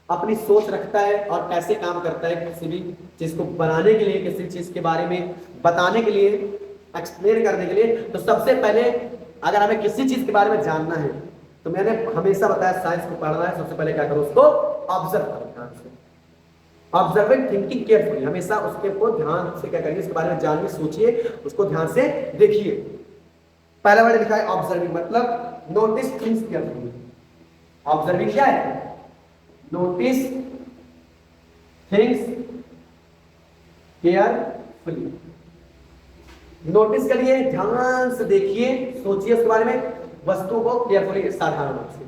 अपनी सोच रखता है और कैसे काम करता है किसी भी चीज को बनाने के लिए, किसी चीज के बारे में बताने के लिए, एक्सप्लेन करने के लिए। तो सबसे पहले अगर हमें किसी चीज के बारे में जानना है, तो मैंने हमेशा बताया साइंस को पढ़ना है, सबसे पहले क्या करो, उसको ऑब्जर्व करो ध्यान से। ऑब्जर्वेंट थिंकिंग केयरफुली, हमेशा उसके को ध्यान से क्या करिए, इसके बारे में जानिए, सोचिए, उसको ध्यान से देखिए। पहला वर्ड लिखा है ऑब्जर्विंग, मतलब नोटिस थिंग्स केयरफुली। ऑब्जर्विंग क्या है, नोटिस थिंग्स केयरफुली। नोटिस करिए, ध्यान से देखिए, सोचिए उसके बारे में, वस्तु को केयरफुली, साधारण रूप से।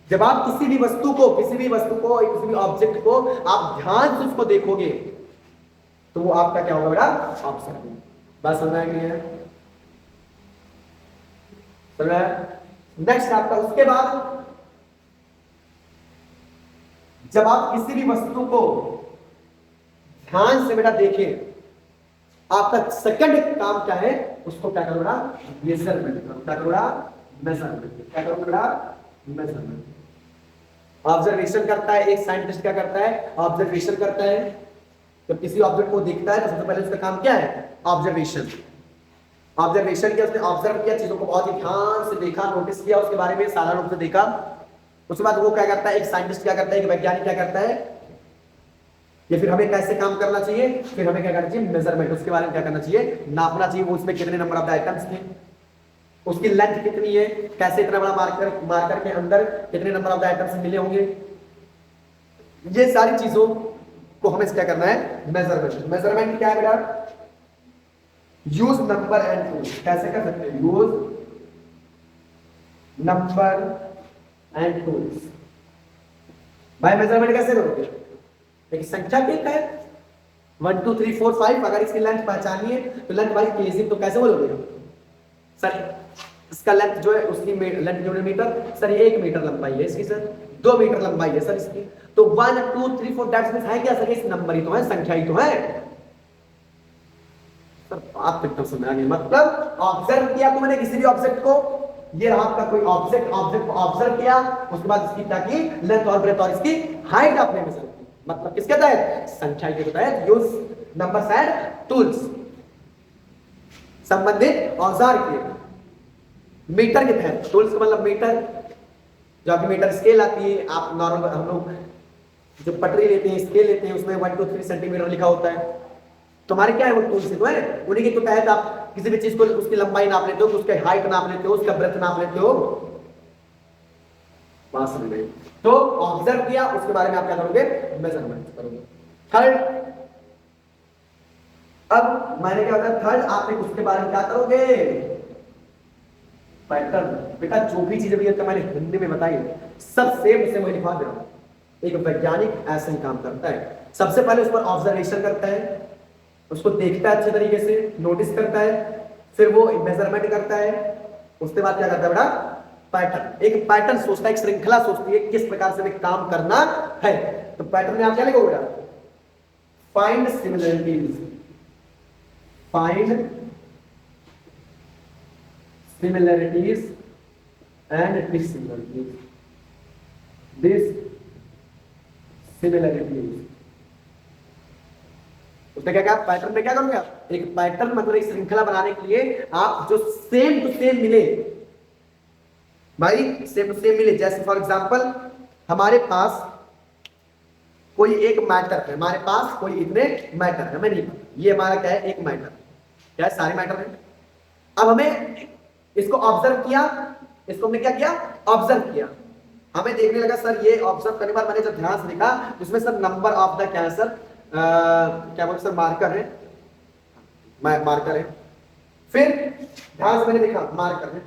जब आप किसी भी वस्तु को किसी भी ऑब्जेक्ट को आप ध्यान से उसको देखोगे, तो वो आपका क्या होगा बेटा, ऑब्जर्विंग। बात समझ में है? नेक्स्ट आपका, उसके बाद जब आप किसी भी वस्तु को ध्यान से बेटा देखें, आपका सेकंड काम क्या है, उसको क्या करो बेटा, मेजरमेंट करो। क्या करो बेटा, मेजरमेंट। क्या करो बेटा, मेजरमेंट। ऑब्जर्वेशन करता है एक साइंटिस्ट, क्या करता है, ऑब्जर्वेशन करता है। जब किसी ऑब्जेक्ट को देखता है तो सबसे पहले उसका काम क्या है, ऑब्जर्वेशन। ऑब्जर्वेशन किया, उसने ऑब्जर्व किया, चीजों को बहुत ही ध्यान से देखा, नोटिस किया, उसके बारे में साधारण रूप से देखा। उसके बाद वो क्या करता है, एक साइंटिस्ट क्या करता है, एक वैज्ञानिक क्या करता है, या फिर हमें कैसे काम करना चाहिए, फिर हमें क्या करना चाहिए, मेजरमेंट। उसके बारे में क्या करना चाहिए, नापना चाहिए, वो उसमें कितने नंबर ऑफ द आइटम्स थे, उसकी लेंथ कितनी है, कैसे इतना बड़ा मार्कर के अंदर कितने नंबर ऑफ द आइटम्स मिले होंगे। ये सारी चीजों को हमें क्या करना है, मेजरमेंट। मेजरमेंट क्या है बेटा, यूज नंबर एंड टूल्स। कैसे कर सकते हैं, यूज नंबर एंड टूल्स। भाई मेजरमेंट कैसे करोगे, एक संख्या के है 1 2 3 4 5, अगर इसकी लेंथ पहचानिए तो लेंथ वाइज केजी, तो कैसे बोलोगे सर, इसका लेंथ जो है, उसकी लेंथ जो है मीटर, सर ये 1 मीटर लंबाई है इसकी, सर 2 मीटर लंबाई है सर इसकी, तो 1 2 3 4 दैट्स मींस है क्या सर, इस नंबर ही तो है, संख्या ही तो है सर। आप कितना समझ आ गए, मतलब ऑब्जर्व किया तो मैंने किसी भी ऑब्जेक्ट को, ये रहा आपका कोई ऑब्जेक्ट को ऑब्जर्व किया, उसके बाद इसकी क्या की, लेंथ और ब्रेथ और इसकी हाइट आपने मेजर की, मतलब किसके तहत, संख्या के तहत। यूज नंबर्स एंड टूल्स, संबंधित औजार के मीटर के तहत। टूल्स का मतलब मीटर, जो आपकी मीटर स्केल आती है, आप नॉर्मल हम लोग जो पटरी लेते हैं, स्केल लेते हैं, उसमें 1 2 3 सेंटीमीटर लिखा होता है। तुम्हारे क्या है वो टूल्स तो है, उन्हीं के तहत आप किसी भी चीज को उसकी लंबाई नाप लेते हो, उसके हाइट नाप लेते हो, उसका ब्रेथ नाप लेते हो। बात समझ गए? तो ऑब्जर्व किया, उसके बारे में आप क्या करोगे, मेजरमेंट करोगे। थर्ड, अब मैंने क्या बताया, थर्ड आपने उसके बारे में क्या करोगे, पैटर्न। बेटा जो भी चीजें भी मैंने हिंदी में बताई सब सेम उसे मैं लिखा दे रहा हूं। एक वैज्ञानिक ऐसे ही काम करता है, सबसे पहले उस पर ऑब्जर्वेशन करता है, उसको देखता है अच्छे तरीके से, नोटिस करता है, फिर वो मेजरमेंट करता है, उसके बाद क्या करता है बेटा, पैटर्न। एक पैटर्न सोचता है, एक श्रृंखला सोचती है किस प्रकार से हमें काम करना है। तो पैटर्न में आप क्या लिखोगे बेटा, find similarities, find similarities and dissimilarities, उसने क्या कहा, पैटर्न में क्या करोगे आप, एक पैटर्न मतलब एक श्रृंखला बनाने के लिए आप जो सेम टू सेम मिले, भाई सेम टू सेम मिले। जैसे फॉर एग्जांपल हमारे पास कोई एक मैटर है, हमारे पास कोई इतने मैटर है, हमें नहीं, ये हमारा क्या है, एक मैटर, क्या है, सारे मैटर है। अब हमें इसको ऑब्जर्व किया, इसको हमने क्या किया, ऑब्जर्व किया, हमें देखने लगा सर ये ऑब्जर्व करने के बाद मैंने जब ध्यान से देखा उसमें सर नंबर ऑफ द क्या है सर, क्या बोलते सर, मार्कर है, मार्कर है। फिर ध्यान से मैंने देखा मार्कर है,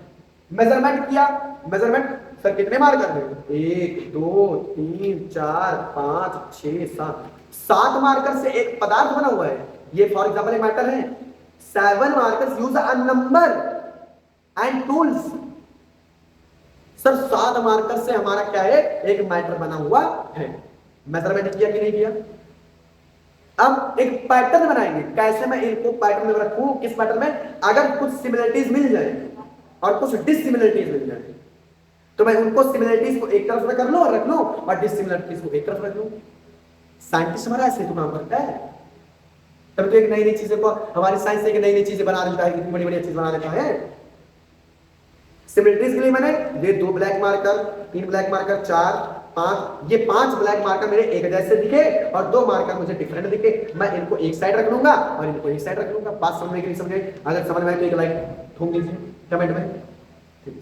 मेजरमेंट किया, मेजरमेंट सर कितने मार्कर है, 1 2 3 4 5 6 7, 7 मार्कर से एक पदार्थ बना हुआ है। ये फॉर एग्जाम्पल एक मैटर है, 7 markers use a number and tools. Sir 7 marker से हमारा क्या है, एक मैटर बना हुआ है। मेजरमेंट किया कि नहीं किया। अब एक पैटर्न बनाएंगे, कैसे मैं इनको पैटर्न में रखूं, किस पैटर्न में, अगर कुछ सिमिलरिटीज मिल जाए और कुछ डिससिमिलरिटीज मिल जाए तो मैं उनको सिमिलरिटीज को एक तरफ कर लूं और रख लूं और डिससिमिलरिटीज को एक तरफ रख लूं। साइंटिस्ट हमारा ऐसे तो काम करता है, तब तो एक नई नई चीजें को हमारी साइंस एक नई नई चीजें बना देता है, कितनी बड़ी बड़ी चीज बना देता है। सिमिलरिटीज के लिए मैंने ये 2 ब्लैक मार्कर, 3 ब्लैक मार्कर, 4 5, ये 5 ब्लैक मार्कर मेरे एक जैसे दिखे और 2 मार्कर मुझे डिफरेंट दिखे, मैं इनको एक साइड रख लूंगा और इनको एक साइड रख लूंगा। बात समझने के लिए समझे, अगर समझ में आए तो एक लाइक ठोक दीजिए कमेंट में। ठीक है,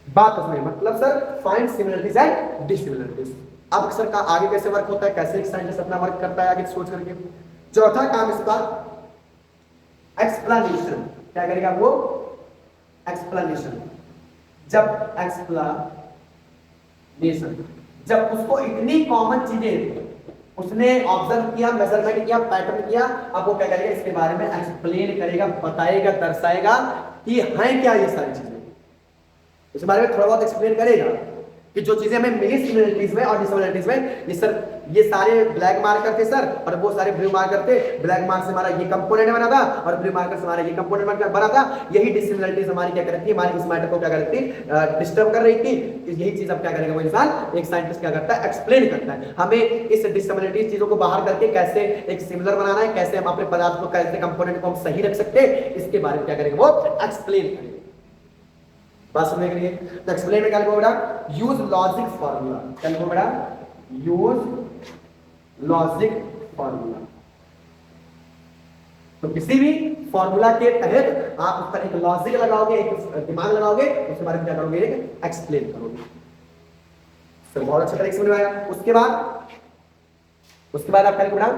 बात समझ मतलब सर फाइंड सिमिलरिटीज एंड डिससिमिलरिटीज। अब सर का आगे कैसे वर्क होता है, कैसे एक साइंटिस्ट अपना वर्क करता है आगे सोच करके। चौथा काम इसका एक्सप्लेनेशन, क्या करेगा वो, एक्सप्लेनेशन। जब एक्सप्लेनेशन, जब उसको इतनी कॉमन चीजें उसने ऑब्जर्व किया, मेजरमेंट किया, पैटर्न किया, अब वो क्या करेगा, इसके बारे में एक्सप्लेन करेगा, बताएगा, दर्शाएगा कि हैं क्या ये सारी चीजें, इस बारे में थोड़ा बहुत एक्सप्लेन करेगा कि जो चीजें हमें मिली सिमिलरिटीज में और डिससिमिलरिटीज में, ये सर ये सारे ब्लैक मार्कर थे सर और वो सारे ब्लू मार्कर थे, ब्लैक मार्क से हमारा ये कंपोनेंट बना था और ब्लू मार्कर से हमारा ये कंपोनेंट बना था। यही डिससिमिलरिटीज हमारी क्या करती है, हमारी इस मैटर को क्या करती है, डिस्टर्ब कर रही थी। यही चीज अब क्या करेगा वो इंसान, एक साइंटिस्ट क्या करता है, एक्सप्लेन करता है हमें इस डिससिमिलरिटीज चीजों को बाहर करके कैसे एक सिमिलर बनाना है, कैसे हम अपने पदार्थ को, कैसे कंपोनेंट को हम सही रख सकते हैं, इसके बारे में क्या करेगा वो एक्सप्लेन करेगा। बात समझने के लिए तो एक्सप्लेन में क्या लिखो बेटा, यूज लॉजिक फॉर्मूला, क्या लिखो बेटा, यूज लॉजिक फॉर्मूला। तो किसी भी फॉर्मूला के तहत आप उस पर एक लॉजिक लगाओगे, एक दिमाग लगाओगे, उसके बारे में क्या करोगे, एक एक्सप्लेन करोगे। सर बहुत अच्छा तरीके से समझ में आया। उसके बाद आप क्या लिखो बेटा,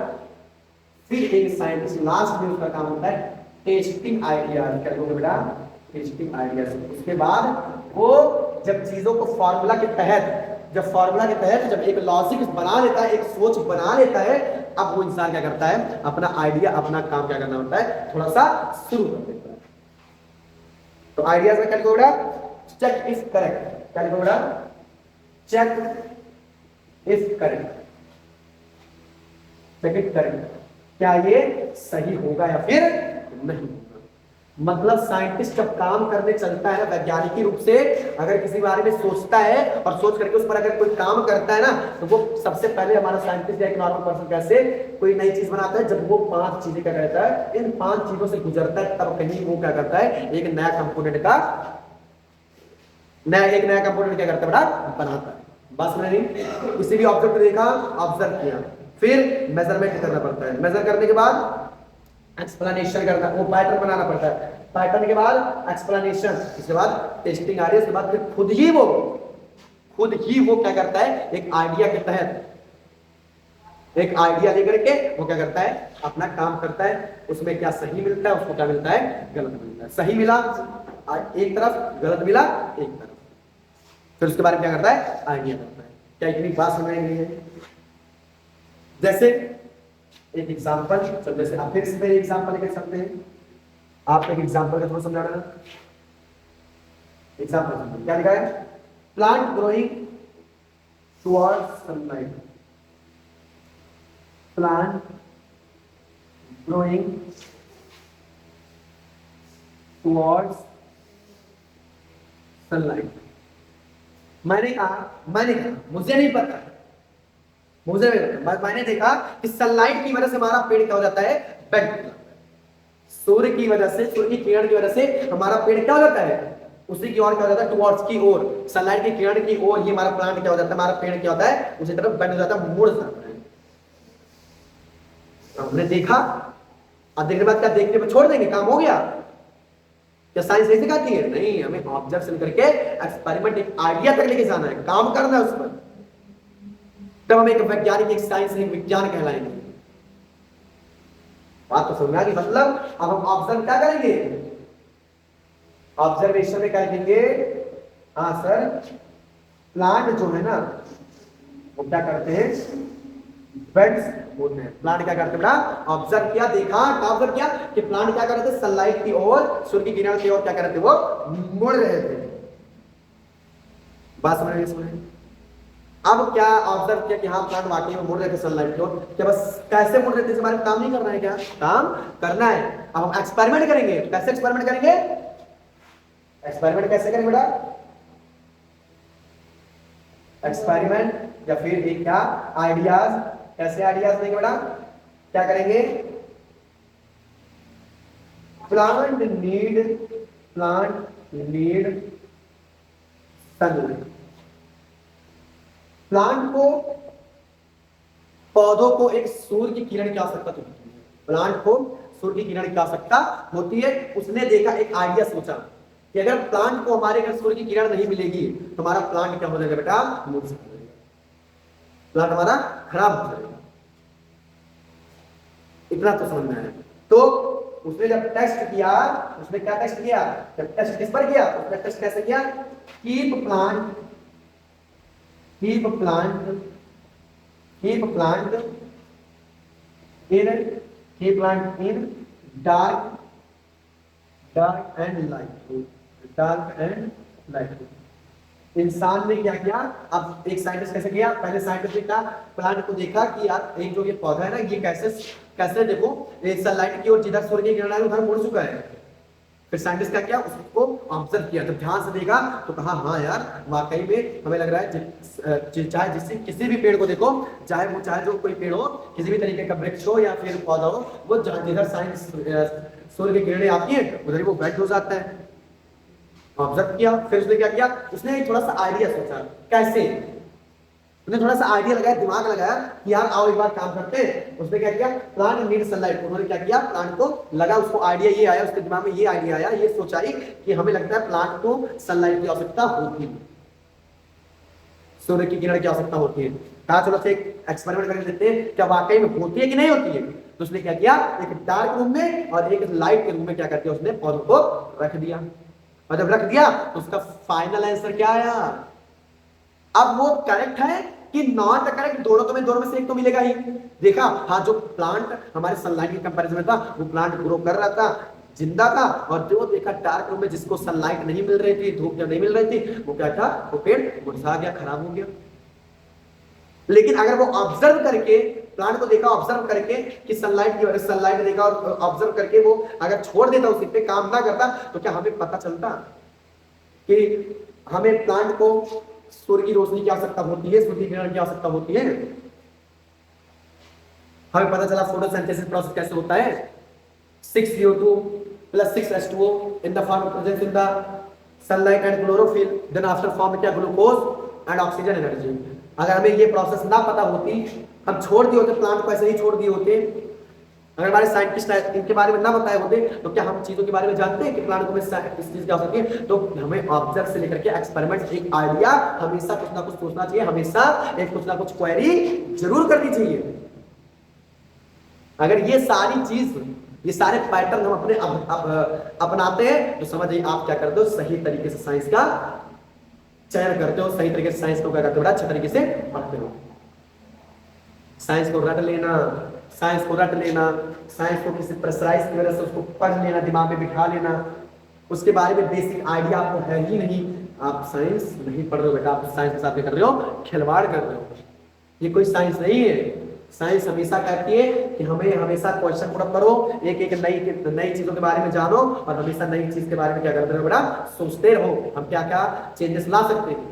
फिर एक साइंटिस्ट लास्ट में उसका काम होता है टेस्टिंग आइडियाज, क्या लिखोगे बेटा, टेस्टिंग आइडियाज। उसके बाद वो जब चीजों को फॉर्मूला के तहत, जब एक लॉजिक बना लेता है, एक सोच बना लेता है, अब वो इंसान क्या करता है, अपना आइडिया, अपना काम क्या करना होता है, थोड़ा सा शुरू कर देता है। तो आइडियाज में क्या लिखो बेटा, चेक इज करेक्ट, क्या लिखो बेटा, check is correct, check is correct, क्या ये सही होगा या फिर नहीं होगा। मतलब साइंटिस्ट जब काम करने चलता है वैज्ञानिक रूप से, अगर किसी बारे में सोचता है और सोच करके उस पर अगर कोई काम करता है ना, तो वो सबसे पहले हमारा साइंटिस्ट या एक नॉर्मल पर्सन कैसे कोई नई चीज बनाता है, जब वो 5 चीजें क्या करता है, इन 5 चीजों से गुजरता है, तब कहीं वो क्या करता है, एक नया कंपोनेंट क्या करता है बेटा, बनाता है। बस मैंने किसी भी ऑब्जेक्ट को देखा, ऑब्जर्व किया, फिर मेजरमेंट करना पड़ता है, मेजर करने के बाद एक्सप्लेनेशन करना, वो पैटर्न बनाना पड़ता है, पैटर्न के बाद एक्सप्लेनेशन, इसके बाद टेस्टिंग आ रही है, उसके बाद फिर खुद ही वो क्या करता है, एक आइडिया के तहत एक आइडिया लेकर के वो क्या करता है, अपना काम करता है। उसमें क्या सही मिलता है, उसको क्या मिलता है, गलत मिलता है। सही मिला एक तरफ, गलत मिला एक तरफ, फिर उसके बारे में क्या करता है, आइडिया करता है। क्या इतनी बात समझ में नहीं है? जैसे एक एग्जांपल, जैसे आप फिर से एग्जांपल लिख सकते हैं, आप एक एग्जांपल का थोड़ा समझा देना। एग्जांपल क्या लिखा है, plant growing towards sunlight, plant growing towards sunlight. मैंने कहा मुझे नहीं पता, मैंने देखा कि सनलाइट की वजह से हमारा पेड़ क्या हो जाता है, बेंड। सूर्य की वजह से, सूर्य की किरण की वजह से हमारा पेड़ क्या हो जाता है, उसी की ओर क्या हो जाता है, टुवर्ड्स की ओर, सनलाइट की किरण की ओर ही हमारा प्लांट क्या हो जाता है, हमारा पेड़ क्या होता है, उसी तरफ बेंड हो जाता है, मुड़ जाता है। हमने देखा, अब देखने के बाद क्या देखने पर छोड़ देंगे, काम हो गया? क्या साइंस नहीं सिखाती है? नहीं, हमें ऑब्जर्वेशन करके एक्सपेरिमेंट, एक आइडिया तक लेके जाना है, काम करना है उस पर, तब हम एक वैज्ञानिक, एक साइंस, एक विज्ञान कहलाएंगे। बात तो समझ आ गई? मतलब अब हम ऑब्जर्व क्या करेंगे, ऑब्जर्वेशन में क्या लिखेंगे, हाँ सर, प्लांट जो है ना वो क्या करते हैं, बेड्स बोलते हैं। प्लांट क्या करते हैं, ऑब्जर्व किया, देखा, क्या ऑब्जर्व किया कि प्लांट क्या कर रहे थे, सनलाइट की ओर, सूर्य की किरण की ओर क्या कर रहे थे, वो मुड़ रहे थे। बात समझ में? अब क्या ऑब्जर्व किया कि हाँ प्लांट वाकई में मुड़ रहे थे सनलाइट की ओर, क्या बस कैसे मुड़ रहे थे इस बारे में काम नहीं करना है, क्या काम करना है? अब हम एक्सपेरिमेंट करेंगे। कैसे एक्सपेरिमेंट करेंगे, एक्सपेरिमेंट कैसे करेंगे बेटा, एक्सपेरिमेंट या फिर एक क्या आइडियाज, कैसे आइडियाज देंगे बेटा, क्या करेंगे, प्लांट नीड सनलाइट। प्लांट को, पौधों को एक सूर्य की किरण की आवश्यकता होती है, प्लांट को सूर्य की किरण की आवश्यकता होती है। उसने देखा, एक आइडिया सोचा कि अगर प्लांट को हमारे घर सूर्य की किरण नहीं मिलेगी तो हमारा प्लांट क्या हो जाएगा बेटा, मुड़ जाएगा, प्लांट हमारा खराब हो जाएगा। इतना तो समझना है। तो उसने जब टेस्ट किया, उसने क्या टेस्ट किया, जब टेस्ट किस पर किया, उसने टेस्ट कैसे किया, keep plant in dark and light। इंसान ने क्या किया, अब एक साइंटिस्ट कैसे किया, पहले साइंटिस्ट ने क्या, प्लांट को देखा कि यार एक जो ये पौधा है ना, ये कैसे देखो, सनलाइट की ओर जिधर सूर्य की किरण आ रही है उधर मुड़ चुका है। फिर साइंटिस्ट क्या किया, उसको ऑब्जर्व किया, जब ध्यान से देखा तो कहा हाँ यार वाकई में हमें लग रहा है, चाहे जिससे किसी भी पेड़ को देखो, चाहे जो कोई पेड़ हो, किसी भी तरीके का वृक्ष हो या फिर पौधा हो, वो जिधर सूर्य की किरणें आती है उधर ही वो बेंड हो जाता है। ऑब्जर्व किया, फिर उसने क्या किया, उसने थोड़ा सा आइडिया सोचा, कैसे, उसने थोड़ा सा आइडिया लगाया, दिमाग लगाया कि यार आओ एक बार काम करते हैं। उसने क्या किया, प्लांट नीड सनलाइट। उन्होंने क्या किया, प्लांट को लगा, उसको आइडिया ये आया, उसके दिमाग में ये आइडिया आया, ये सोचाई कि हमें लगता है प्लांट को सनलाइट की आवश्यकता होती है, सूर्य की किरण की आवश्यकता होती है। कहा चलो से एक्सपेरिमेंट करके देखते हैं क्या वाकई में होती है कि नहीं होती है। तो उसने क्या किया, एक डार्क रूम में और एक लाइट के रूम में क्या करके उसने पौधों को रख दिया, और जब रख दिया तो उसका फाइनल आंसर क्या आया। अब वो करेक्ट है कि नॉट करेक्ट, दोनों में से एक तो मिलेगा ही। देखा, हाँ जो प्लांट हमारे सनलाइट के कंपैरिजन में था, वो प्लांट ग्रो कर रहा था, जिंदा था, और जो देखा डार्क रूम में जिसको सनलाइट नहीं मिल रही थी, धूप जब नहीं मिल रही थी, वो क्या था, वो पेड़ मुरझा गया, खराब हो गया। लेकिन अगर वो ऑब्जर्व करके प्लांट को देखा ऑब्जर्व करके कि सनलाइट की वजह से सनलाइट देखा और ऑब्जर्व करके वो अगर छोड़ देता उसी पे काम ना करता तो क्या हमें पता चलता कि हमें प्लांट को सूर्य की रोशनी की आवश्यकता होती है, सूर्य किरण की आवश्यकता होती है। हमें पता चला फोटोसिंथेसिस प्रोसेस कैसे होता है, 6CO2 plus 6H2O in the form present in the sunlight and chlorophyll, then after form क्या ग्लूकोज एंड ऑक्सीजन एनर्जी। अगर हमें ये प्रोसेस ना पता होती, हम छोड़ दिए होते प्लांट को ऐसे ही छोड़ दिए होते, अगर हमारे साइंटिस्ट इनके बारे में ना बताए होते तो क्या हम चीजों के बारे में जानते हैं कि प्लांट को इस चीज क्या हो सकती है। तो हमें ऑब्जर्व से लेकर के एक्सपेरिमेंट, एक आइडिया हमेशा कुछ ना कुछ सोचना चाहिए, हमेशा एक कुछ ना कुछ क्वेरी जरूर करनी चाहिए। अगर ये सारी चीज, ये सारे पैटर्न हम अपने अपनाते हैं तो समझिए आप क्या करते हो, सही तरीके से साइंस का चयन करते हो, सही तरीके से साइंस को क्या करते हो, बड़ा अच्छे तरीके से पढ़ते हो। साइंस को रट लेना, साइंस को रट लेना, साइंस को किसी प्रेशराइज की वजह से उसको पढ़ लेना, दिमाग में बिठा लेना, उसके बारे में बेसिक आइडिया आपको है ही नहीं, आप साइंस नहीं पढ़ रहे हो बेटा, आप साइंस के साथ क्या कर रहे हो, खिलवाड़ कर रहे हो। ये कोई साइंस नहीं है। साइंस हमेशा कहती है कि हमें हमेशा क्वेश्चन पुट अप करो, एक नई चीजों के बारे में जानो और हमेशा नई चीज के बारे में क्या करते रहो बेटा, सोचते रहो हम क्या क्या चेंजेस ला सकते हैं।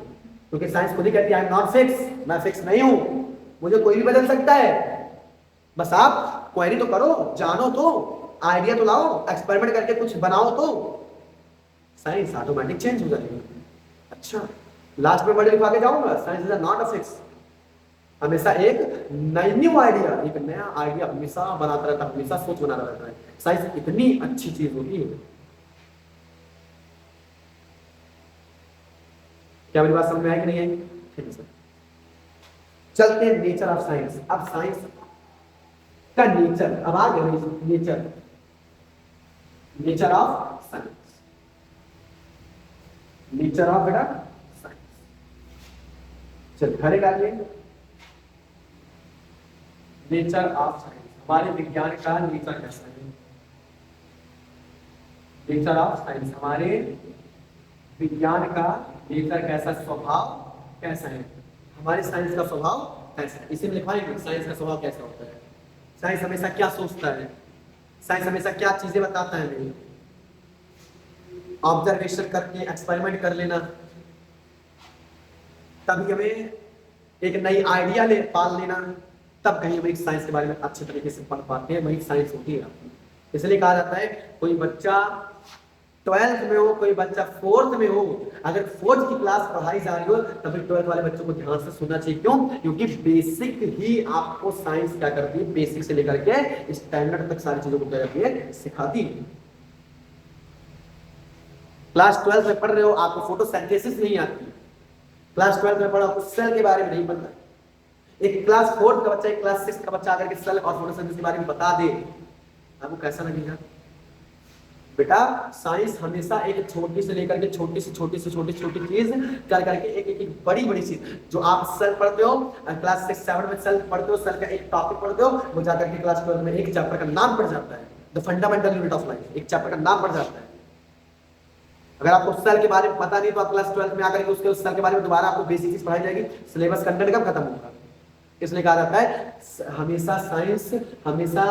क्योंकि साइंस खुद ही कहती है आई एम नॉट फिक्स, मैं फिक्स नहीं हूं, मुझे कोई भी बदल सकता है। बस आप क्वेरी तो करो, जानो तो, आइडिया तो लाओ, एक्सपेरिमेंट करके कुछ बनाओ तो साइंस ऑटोमेटिक चेंज हो जाएगी। अच्छा, लास्ट में वर्ड लिखवा के जाऊंगा, science is not a fix. हमेशा एक न्यू आइडिया, एक नया आइडिया हमेशा बनाता रहता है, हमेशा सोच बनाता रहता है। साइंस इतनी अच्छी चीज होती है। क्या मेरी बात समझ में आई कि नहीं आई? ठीक है सर, चलते हैं नेचर ऑफ साइंस। अब साइंस का नेचर, अब आ गया nature, nature of science, nature of बेटा साइंस। चल खड़े कर लिए, नेचर ऑफ साइंस, हमारे विज्ञान का नेचर कैसा है। नेचर ऑफ साइंस, हमारे विज्ञान का नेचर कैसा, स्वभाव कैसा है, हमारे साइंस का स्वभाव कैसा है। इसी में लिखवाएंगे साइंस का स्वभाव कैसा होता है, साइंस हमेशा क्या सोचता है, साइंस हमेशा क्या चीजें बताता है। हमें ऑब्जर्वेशन करके एक्सपेरिमेंट कर लेना, तभी हमें एक नई आइडिया ले पाल लेना, तब कहीं हम एक साइंस के बारे में अच्छे तरीके से पढ़ पाते हैं, वही साइंस होती है। इसलिए कहा जाता है कोई बच्चा 12th में हो, कोई बच्चा 4th में हो, अगर 4th की क्लास पढ़ाई जा रही हो तभी 12th वाले बच्चों को ध्यान से सुनना चाहिए। क्यों? क्योंकि बेसिक ही आपको साइंस क्या करती है, बेसिक से लेकर के स्टैंडर्ड तक सारी चीजों को क्या करती है, सिखाती है। क्लास 12th में पढ़ रहे हो, आपको फोटोसिंथेसिस नहीं आती, क्लास 12th में पढ़ो, आपको सेल के बारे में नहीं पता। एक क्लास 4th का बच्चा, एक क्लास 6th का बच्चा आकर के सेल और फोटोसिंथेसिस के बारे में बता दे, आपको कैसा लगेगा? बेटा साइंस हमेशा एक छोटी से लेकर के छोटी से छोटी चीज कर करके एक बड़ी चीज, जो आप सेल पढ़ते हो क्लास 6-7 में, सेल पढ़ते हो, सेल का एक टॉपिक पढ़ते हो, वो जाकर के क्लास 12 में एक चैप्टर का नाम पढ़ जाता है, the fundamental unit of life, एक चैप्टर का नाम पढ़ जाता है। अगर आपको सेल के बारे में पता नहीं तो आप क्लास 12 में आकर के उसके सेल के बारे में दोबारा आपको बेसिक चीज पढ़ाई जाएगी, सिलेबस कंटेंट कब खत्म होगा। इसलिए कहा जाता है हमेशा साइंस, हमेशा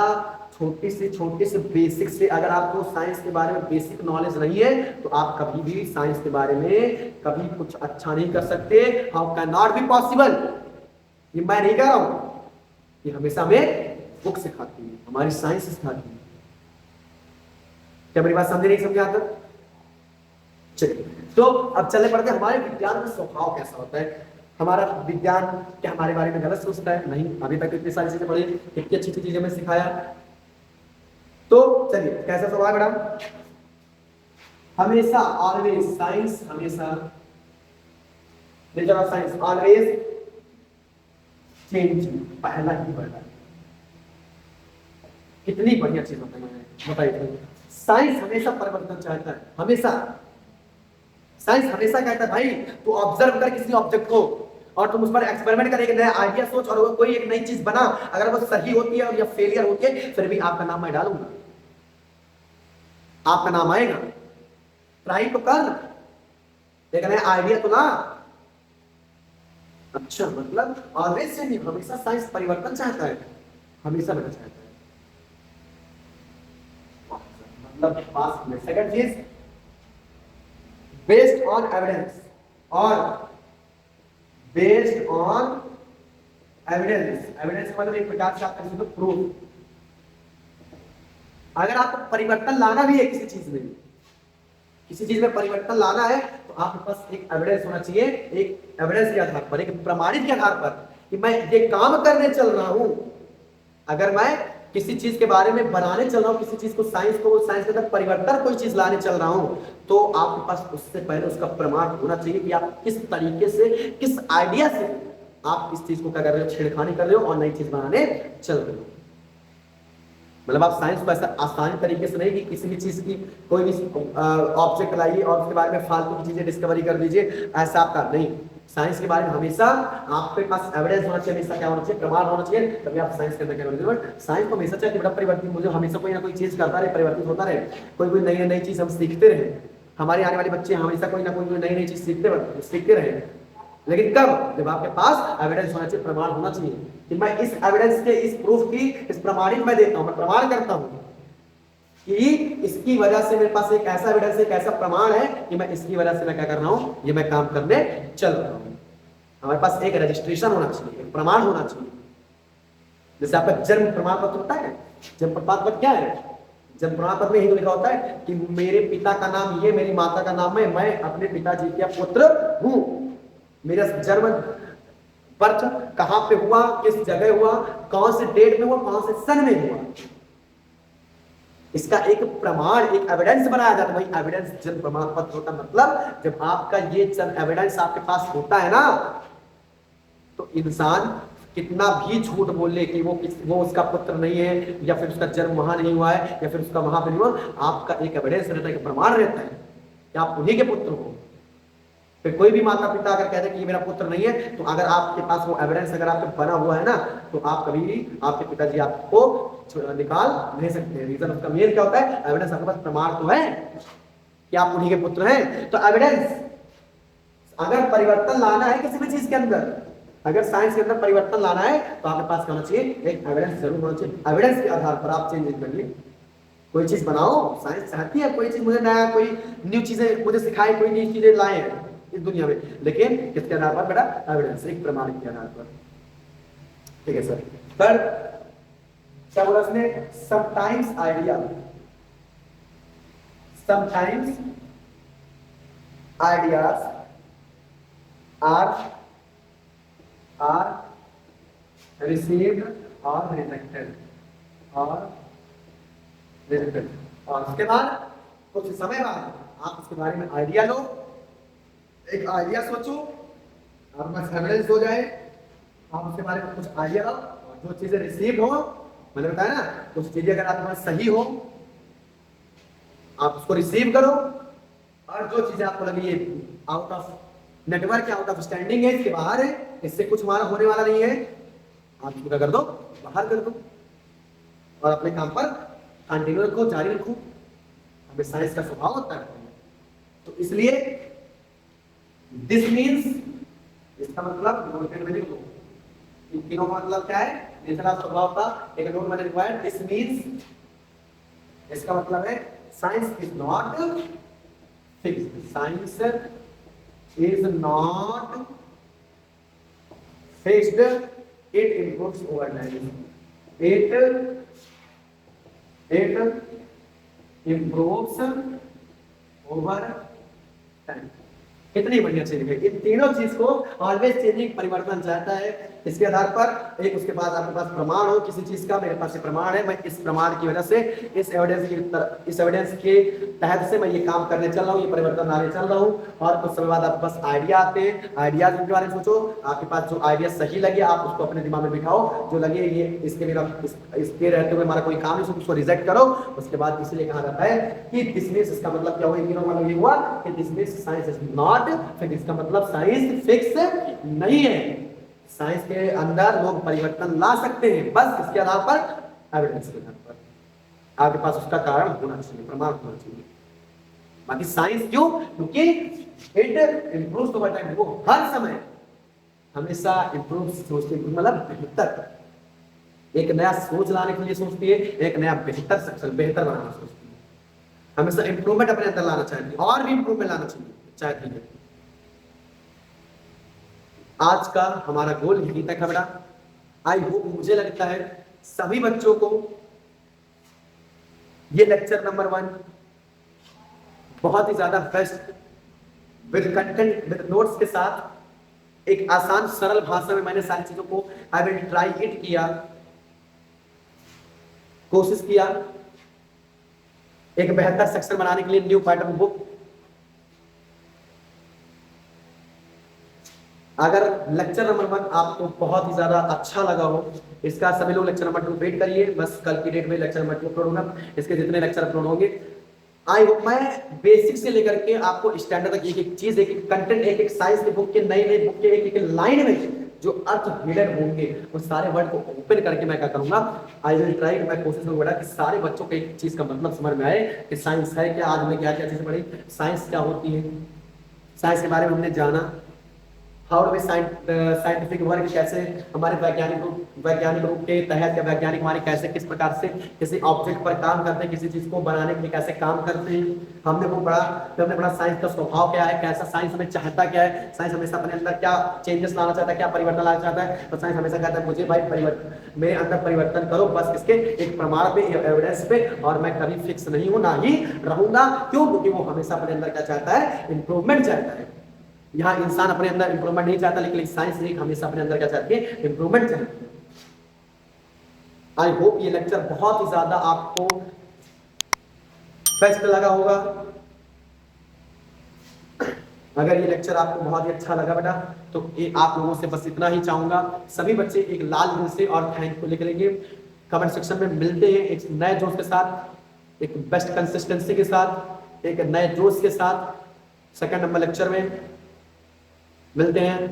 छोटी से बेसिक से, अगर आपको साइंस के बारे में बेसिक नॉलेज नहीं है तो आप कभी भी साइंस के बारे में कभी कुछ अच्छा नहीं कर सकते। How can not be possible, ये मैं नहीं कह रहा हूं, ये हमेशा हमें बुक सिखाती है, हमारी साइंस सिखाती है। क्या मेरी बात समझे नहीं समझे यहां तक? चलिए तो अब चलने पड़ते हैं हमारे विज्ञान का स्वभाव कैसा होता है। हमारा विज्ञान क्या हमारे बारे में गलत सोचता है? नहीं, अभी तक इतनी सारी चीजें पढ़ी, इतनी अच्छी चीजें हमें सिखाया। तो चलिए कैसा स्वभाव मैडम, हमेशा ऑलवेज साइंस, हमेशा nature of science always change, पहला ही बढ़ा। कितनी बढ़िया चीज बताइए, साइंस हमेशा परिवर्तन चाहता है, हमेशा साइंस हमेशा कहता है भाई तू ऑब्जर्व कर किसी ऑब्जेक्ट को और तुम उस पर एक्सपेरिमेंट कर, एक नया आइडिया सोच और कोई एक नई चीज बना, अगर वो सही होती है और या फेलियर होती है फिर भी आपका नाम मैं डालूंगा, आपका नाम आएगा। ट्राई तो कर, एक नया आइडिया तो ला। अच्छा, मतलब ऑलवेज से नहीं, हमेशा साइंस परिवर्तन चाहता है। हमेशा बना चाहता है, मतलब पास्ट में। सेकंड चीज, बेस्ड ऑन एविडेंस, और बेस्ड ऑन एविडेंस, एविडेंस मतलब एक प्रकार से आप कह सकते हो प्रूफ। अगर आपको परिवर्तन लाना भी है किसी चीज में, किसी चीज में परिवर्तन लाना है, तो आपके पास एक एविडेंस होना चाहिए, एक एविडेंस के आधार पर, एक प्रमाणित के आधार पर कि मैं ये काम करने चल रहा हूं। अगर मैं किसी चीज के बारे में बनाने चल रहा हूं, किसी चीज को साइंस के अंदर परिवर्तन कोई चीज लाने चल रहा हूं, तो आपके पास उससे पहले उसका प्रमाण होना चाहिए कि आप किस तरीके से, किस आइडिया से आप इस चीज को क्या कर रहे हो, छेड़खानी कर रहे हो और नई चीज बनाने चल रहे हो। मतलब आप साइंस को ऐसा आसानी तरीके से नहीं कि किसी भी चीज की कोई भी ऑब्जेक्ट लाइए और उसके बारे में फालतू की चीजें डिस्कवरी कर दीजिए, ऐसा आपका नहीं। साइंस के बारे में हमेशा आपके पास एविडेंस होना चाहिए, हमेशा क्या होना चाहिए, प्रमाण होना चाहिए, तभी आप साइंस के अंदर क्या करोगे। बट साइंस को हमेशा चाहिए बड़ा परिवर्तन, मुझे हमेशा कोई ना कोई चीज करता रहे, परिवर्तित होता रहे, कोई नई नई चीज हम सीखते रहे, हमारे आने वाले बच्चे हमेशा कोई ना कोई नई नई चीज सीखते रहे। लेकिन कब, जब आपके पास एविडेंस होना चाहिए, प्रमाण होना चाहिए कि मैं इस एविडेंस के, इस प्रूफ की, इस प्रमाणित मैं देता हूं, मैं प्रमाण करता हूं कि इसकी वजह से मेरे पास एक ऐसा एविडेंस, एक ऐसा प्रमाण है कि मैं इसकी वजह से मैं क्या कर रहा हूं, ये मैं काम करने चल रहा हूं। हमारे पास एक रजिस्ट्रेशन होना चाहिए, एक प्रमाण होना चाहिए। जैसे आपका जन्म प्रमाण पत्र होता है, जन्म प्रमाण पत्र क्या है, जन्म प्रमाण पत्र में यही तो लिखा होता है कि मेरे पिता का नाम ये, मेरी माता का नाम है, मैं अपने पिताजी का पुत्र हूं, मेरा जन्म बर्थ कहां पे हुआ, किस जगह हुआ, कौन से डेट में हुआ, कौन से सन में हुआ, इसका एक प्रमाण, एक एविडेंस बनाया जाता है। वही एविडेंस जन्म प्रमाण पत्र होता है। मतलब जब आपका ये एविडेंस आपके पास होता है ना, तो इंसान कितना भी झूठ बोल ले कि वो उसका पुत्र नहीं है, या फिर उसका जन्म वहां नहीं हुआ है, या फिर उसका वहां पे नहीं हुआ, आपका एक एविडेंस रहता है, एक प्रमाण रहता है कि आप उन्हीं के पुत्र हो। फिर कोई भी माता पिता अगर कहते कि ये मेरा पुत्र नहीं है, तो अगर आपके पास वो एविडेंस अगर आपके बना हुआ है ना, तो आप कभी भी, आपके पिताजी आपको निकाल नहीं सकते। रीजन उसका मेन क्या होता है, एविडेंस आपके पास, प्रमाण तो है कि आप उन्हीं के पुत्र हैं। तो एविडेंस, अगर परिवर्तन लाना है किसी भी चीज के अंदर, अगर साइंस के अंदर परिवर्तन लाना है, तो आपके पास क्या होना चाहिए, एक एविडेंस जरूर होना चाहिए। एविडेंस के आधार पर आप चेंज करिए, कोई चीज बनाओ, साइंस चाहती है कोई चीज मुझे नया, कोई न्यू चीजें मुझे सिखाए, कोई नई चीजें लाए इस दुनिया में, लेकिन किसके आधार पर बेटा, एविडेंस, एक प्रमाणित के आधार पर। ठीक है सर। थर्ड क्या बोला उसने, sometimes idea, sometimes ideas are received और रिजेक्टेड, और रिजेक्टेड। और उसके बाद कुछ समय बाद आप उसके बारे में आइडिया लो, एक आइडिया सोचो, आपके पास एविडेंस हो जाए, आप उसके बारे में कुछ आइडिया लो, और जो चीजें रिसीव हो, मैंने बताया ना, कुछ चीजें अगर आपके पास सही हो, आप उसको रिसीव करो, और जो चीजें आपको लगी ये out of network, out of standing है, इसके बाहर है, इससे कुछ हमारा होने वाला नहीं है, आप इसको क्या कर दो, बाहर कर दो, और अपने काम पर कंटिन्यू रखो, जारी रखो। हमें साइंस का स्वभाव होता है, तो इसलिए दिस मीन्स, इसका मतलब नोटेड में लिख लो, इन तीनों का मतलब क्या है, नेचर ऑफ स्वभाव का एक नोट मैंने रिक्वायर्ड। दिस मीन्स, इसका मतलब है science is not fixed, science is not fixed, it improves over time, it improves over time. कितनी बढ़िया चीज है, इन तीनों चीज को ऑलवेज चेंजिंग, परिवर्तन चाहता है। इसके आधार पर एक, उसके बाद आपके पास प्रमाण हो किसी चीज का, मेरे पास ये प्रमाण है, मैं इस प्रमाण की वजह से, इस एविडेंस के तहत से मैं ये काम करने चल रहा हूँ, ये परिवर्तन लाने चल रहा हूँ। और कुछ समय बाद आपके पास आइडिया आते हैं, आइडियाज के बारे में सोचो, आपके पास जो आइडिया सही लगे आप उसको अपने दिमाग में बिठाओ, जो लगे ये इसके रहते हुए हमारा कोई काम नहीं, उसको रिजेक्ट करो। उसके बाद इसलिए कहा जाता है कि डिसमिस, इसका मतलब क्या हुआ, इन तीनों मतलब ये हुआ कि dismiss, science is not fix, इसका मतलब साइंस फिक्स नहीं है। साइंस के अंदर लोग परिवर्तन ला सकते हैं, बस इसके आधार पर, एविडेंस के आधार पर, आपके पास उसका कारण होना चाहिए, प्रमाण होना चाहिए। बाकी साइंस क्यों, क्योंकि इट इंप्रूव्स ओवर टाइम, वो हर समय हमेशा इंप्रूव सोचते, मतलब बेहतर, एक नया सोच लाने के लिए सोचती है, एक नया बेहतर सक्सेस बेहतर बनाना सोचती है, हमेशा इंप्रूवमेंट अपने अंदर लाना चाहती है और भी इंप्रूवमेंट लाना चाहती है। आज का हमारा गोल यही तक है बेटा। आई होप, मुझे लगता है सभी बच्चों को ये लेक्चर नंबर 1 बहुत ही ज्यादा best with content with notes के साथ एक आसान सरल भाषा में मैंने सारी चीजों को आई विल ट्राई इट किया, कोशिश किया एक बेहतर सेक्शन बनाने के लिए न्यू पैटर्न बुक। अगर लेक्चर नंबर 1 आपको बहुत ही ज्यादा अच्छा लगा हो, इसका सभी लोग लेक्चर नंबर 2 वेट करिए, बस कल की डेट में लेक्चर नंबर 2 अपलोड होगा। इसके जितने लेक्चर अपलोड होंगे, आई होप मैं बेसिक से लेकर के आपको स्टैंडर्ड तक एक एक चीज, एक एक कंटेंट, एक एक साइंस की बुक के नई नई बुक के एक एक लाइन में जो अर्थ हिडन होंगे वो सारे वर्ड को ओपन करके मैं क्या करूंगा, आई विल ट्राई, मैं कोशिश करूंगा कि सारे बच्चों को एक चीज का मतलब समझ में आए कि साइंस है क्या, आज हमने क्या क्या चीज पढ़ी, साइंस क्या होती है, साइंस के बारे में हमने जाना, how do we scientific work, कैसे हमारे वैज्ञानिक रूप के तहत या वैज्ञानिक हमारे कैसे किस प्रकार से किसी ऑब्जेक्ट पर काम करते हैं, किसी चीज को बनाने के लिए कैसे काम करते हैं, हमने वो पढ़ा। फिर हमने पढ़ा साइंस का स्वभाव क्या है, कैसा साइंस हमें चाहता क्या है, साइंस हमेशा अपने अंदर क्या चेंजेस लाना चाहता है, क्या परिवर्तन लाना चाहता है। तो साइंस हमेशा कहता है मुझे भाई परिवर्तन, मेरे अंदर परिवर्तन करो, बस इसके एक प्रमाण पे, एविडेंस पे, और मैं कभी फिक्स नहीं हूं, ना ही रहूंगा। क्यों? क्योंकि वो हमेशा अपने अंदर क्या चाहता है, इंप्रूवमेंट चाहता है। यहाँ इंसान अपने अंदर इंप्रूवमेंट नहीं चाहता, लेकिन साइंस एक हमेशा अपने अंदर क्या चाहती है, इंप्रूवमेंट चाहती है। आई होप ये लेक्चर बहुत ही ज्यादा आपको बेस्ट लगा होगा। अगर ये लेक्चर आपको बहुत ही अच्छा लगा बेटा, तो ये आप लोगों से बस इतना ही चाहूंगा, सभी बच्चे एक लाल दिल से और थैंक को लिखेंगे कमेंट सेक्शन में। मिलते हैं एक नए जोश के साथ, एक बेस्ट कंसिस्टेंसी के साथ, एक नए जोश के साथ सेकंड नंबर लेक्चर में मिलते हैं।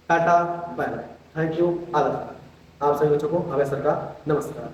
Tata bye bye, thank you, आप सभी बच्चों को हमें सर का नमस्कार।